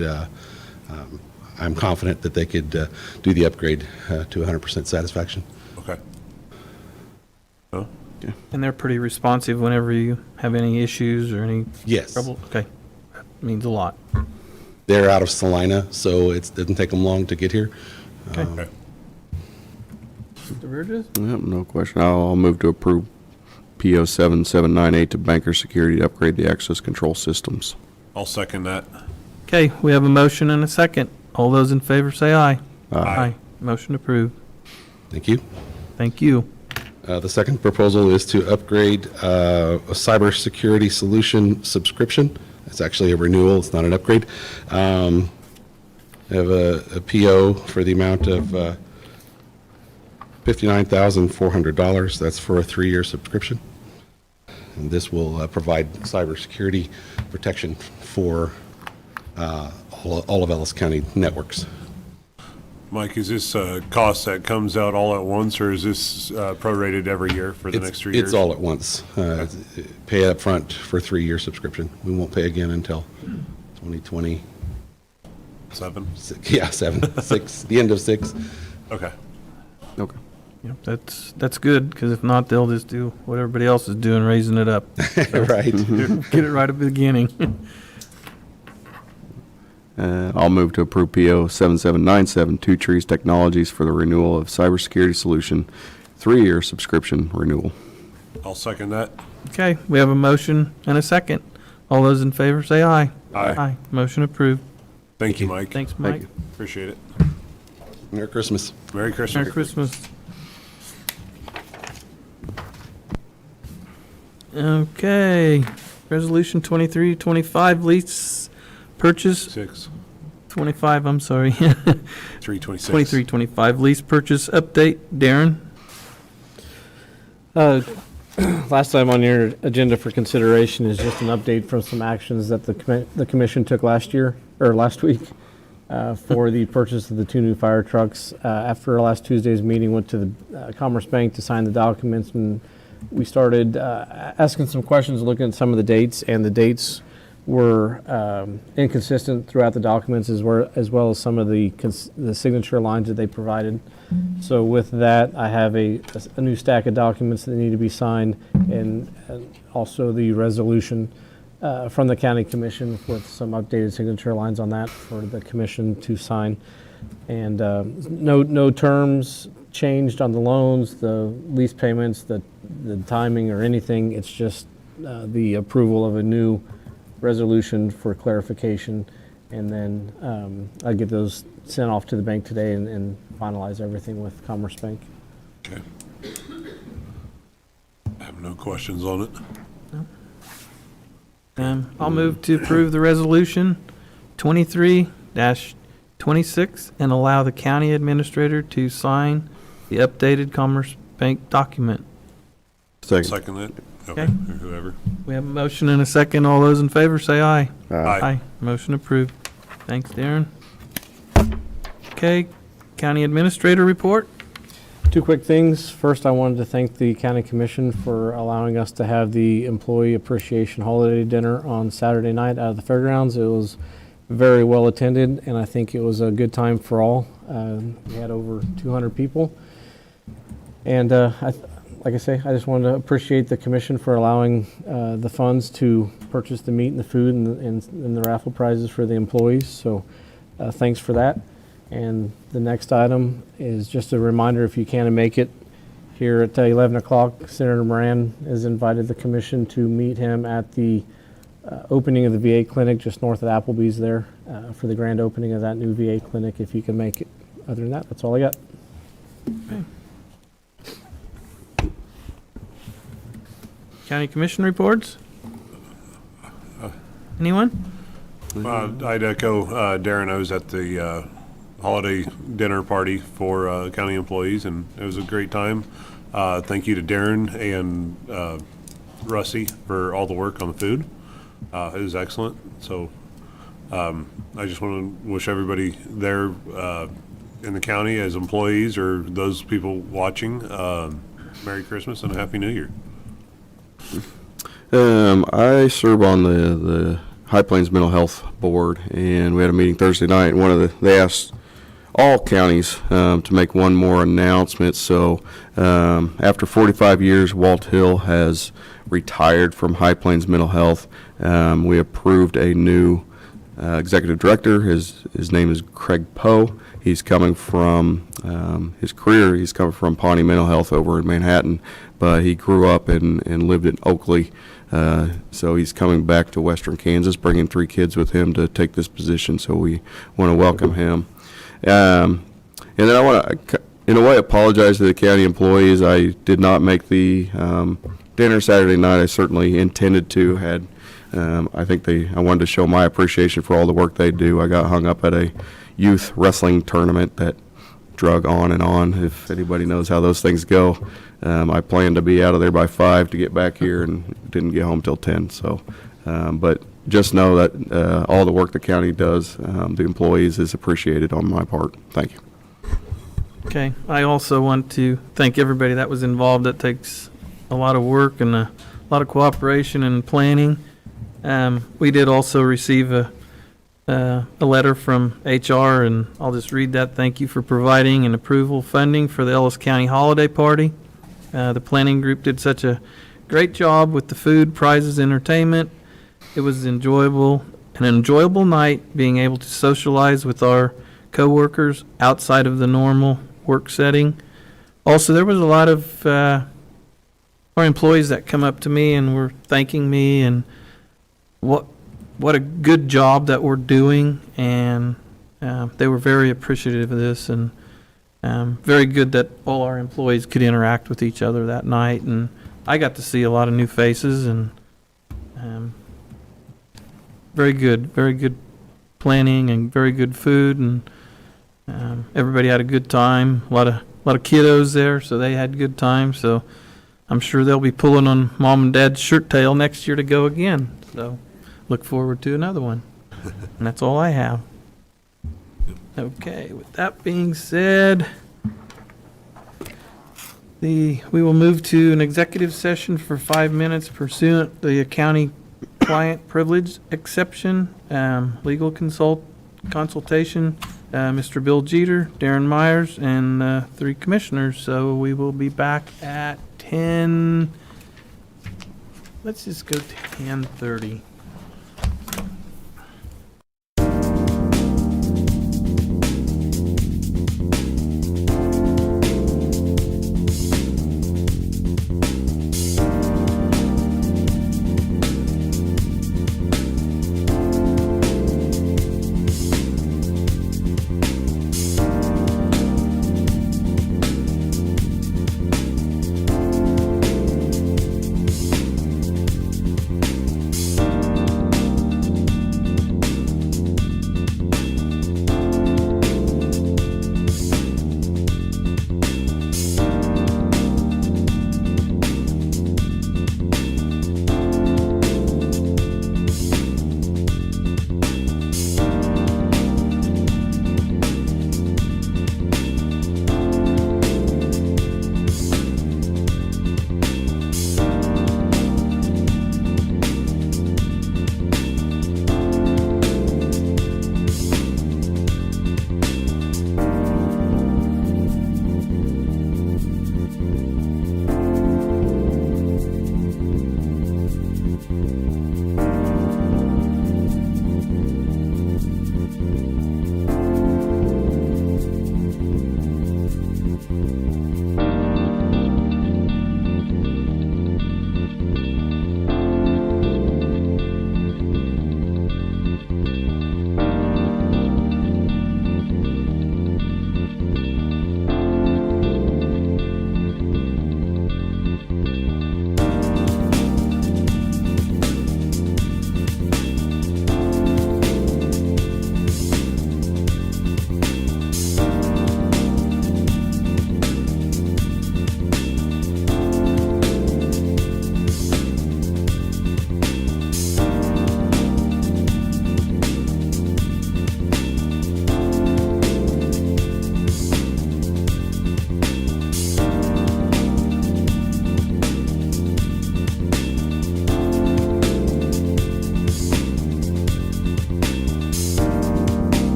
I'm confident that they could do the upgrade to 100% satisfaction. Okay. Oh? Yeah. And they're pretty responsive whenever you have any issues or any Yes. trouble? Okay, that means a lot. They're out of Salina, so it doesn't take them long to get here. Okay. Mr. Burgess? Yep, no question. I'll move to approve PO 7798 to Bankers Security to upgrade the access control systems. I'll second that. Okay, we have a motion and a second. All those in favor say aye. Aye. Motion approved. Thank you. Thank you. The second proposal is to upgrade a cybersecurity solution subscription. It's actually a renewal, it's not an upgrade. I have a PO for the amount of $59,400. That's for a 3-year subscription. And this will provide cybersecurity protection for all of Ellis County networks. Mike, is this a cost that comes out all at once, or is this prorated every year for the next 3 years? It's all at once. Pay up front for a 3-year subscription. We won't pay again until 2020. 7? Yeah, 7, 6, the end of 6. Okay. Okay. Yep, that's good, because if not, they'll just do what everybody else is doing, raising it up. Right. Get it right at the beginning. I'll move to approve PO 7797, Two Trees Technologies for the renewal of cybersecurity solution, 3-year subscription renewal. I'll second that. Okay, we have a motion and a second. All those in favor say aye. Aye. Motion approved. Thank you, Mike. Thanks, Mike. you. Appreciate it. Merry Christmas. Merry Christmas. Merry Christmas. Okay, resolution 2325, lease purchase, 6. 25, I'm sorry. 326. 2325, lease purchase update. Darren? Last time on your agenda for consideration is just an update from some actions that the commission took last week for the purchase of the 2 new fire trucks. After our last Tuesday's meeting, went to the Commerce Bank to sign the documents, and we started asking some questions, looking at some of the dates, and the dates were inconsistent throughout the documents, as well as some of the signature lines that they provided. So with that, I have a new stack of documents that need to be signed, and also the resolution from the county commission with some updated signature lines on that for the commission to sign. And no terms changed on the loans, the lease payments, the timing or anything. It's just the approval of a new resolution for clarification, and then I'll get those sent off to the bank today and finalize everything with Commerce Bank. Okay. I have no questions on it. I'll move to approve the resolution 23-26 and allow the county administrator to sign the updated Commerce Bank document. Second it. Okay. Okay. Or whoever. We have a motion and a second. All those in favor say aye. Aye. Motion approved. Thanks, Darren. Okay, county administrator report. 2 quick things. First, I wanted to thank the county commission for allowing us to have the employee appreciation holiday dinner on Saturday night out of the fairgrounds. It was very well attended, and I think it was a good time for all. We had over 200 people. And like I say, I just wanted to appreciate the commission for allowing the funds to purchase the meat and the food and the raffle prizes for the employees. So thanks for that. And the next item is just a reminder, if you can make it, here at 11 o'clock, Senator Moran has invited the commission to meet him at the opening of the VA clinic just north of Applebee's there for the grand opening of that new VA clinic, if you can make it. Other than that, that's all I got. Okay. County commission reports? Anyone? I'd echo Darren. I was at the holiday dinner party for county employees, and it was a great time. Thank you to Darren and Rusty for all the work on the food. It was excellent. So I just want to wish everybody there in the county as employees or those people watching Merry Christmas and a Happy New Year. I serve on the High Plains Mental Health Board, and we had a meeting Thursday night. And they asked all counties to make one more announcement. So after 45 years, Walt Hill has retired from High Plains Mental Health. We approved a new executive director. His name is Craig Poe. He's coming from his career. He's coming from Pawnee Mental Health over in Manhattan, but he grew up and lived in Oakley. So he's coming back to Western Kansas, bringing 3 kids with him to take this position. So we want to welcome him. And then I want to, in a way, apologize to the county employees. I did not make the dinner Saturday night. I certainly intended to. I wanted to show my appreciation for all the work they do. I got hung up at a youth wrestling tournament that drug on and on, if anybody knows how those things go. I planned to be out of there by 5 to get back here and didn't get home till 10. So, but just know that all the work the county does, the employees, is appreciated on my part. Thank you. Okay, I also want to thank everybody that was involved. That takes a lot of work and a lot of cooperation and planning. We did also receive a letter from HR, and I'll just read that. Thank you for providing and approval funding for the Ellis County holiday party. The planning group did such a great job with the food, prizes, entertainment. It was an enjoyable night, being able to socialize with our coworkers outside of the normal work setting. Also, there was a lot of our employees that come up to me and were thanking me and what a good job that we're doing, and they were very appreciative of this, and very good that all our employees could interact with each other that night. And I got to see a lot of new faces, and very good planning and very good food, and everybody had a good time. A lot of kiddos there, so they had a good time. So I'm sure they'll be pulling on mom and dad's shirt tail next year to go again. So look forward to another one. And that's all I have. Okay, with that being said, we will move to an executive session for 5 minutes pursuant to the county client privilege exception, legal consultation, Mr. Bill Jeter, Darren Myers, and 3 commissioners. So we will be back at 10, let's just go to 10:30.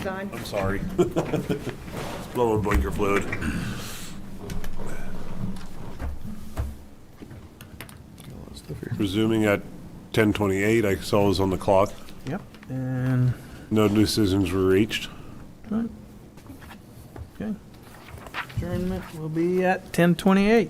blinker's on. I'm sorry. Blowing blinker fluid. Resuming at 10:28, I saw it was on the clock. Yep, and, No decisions were reached. right. Okay. Adjournment will be at 10:28.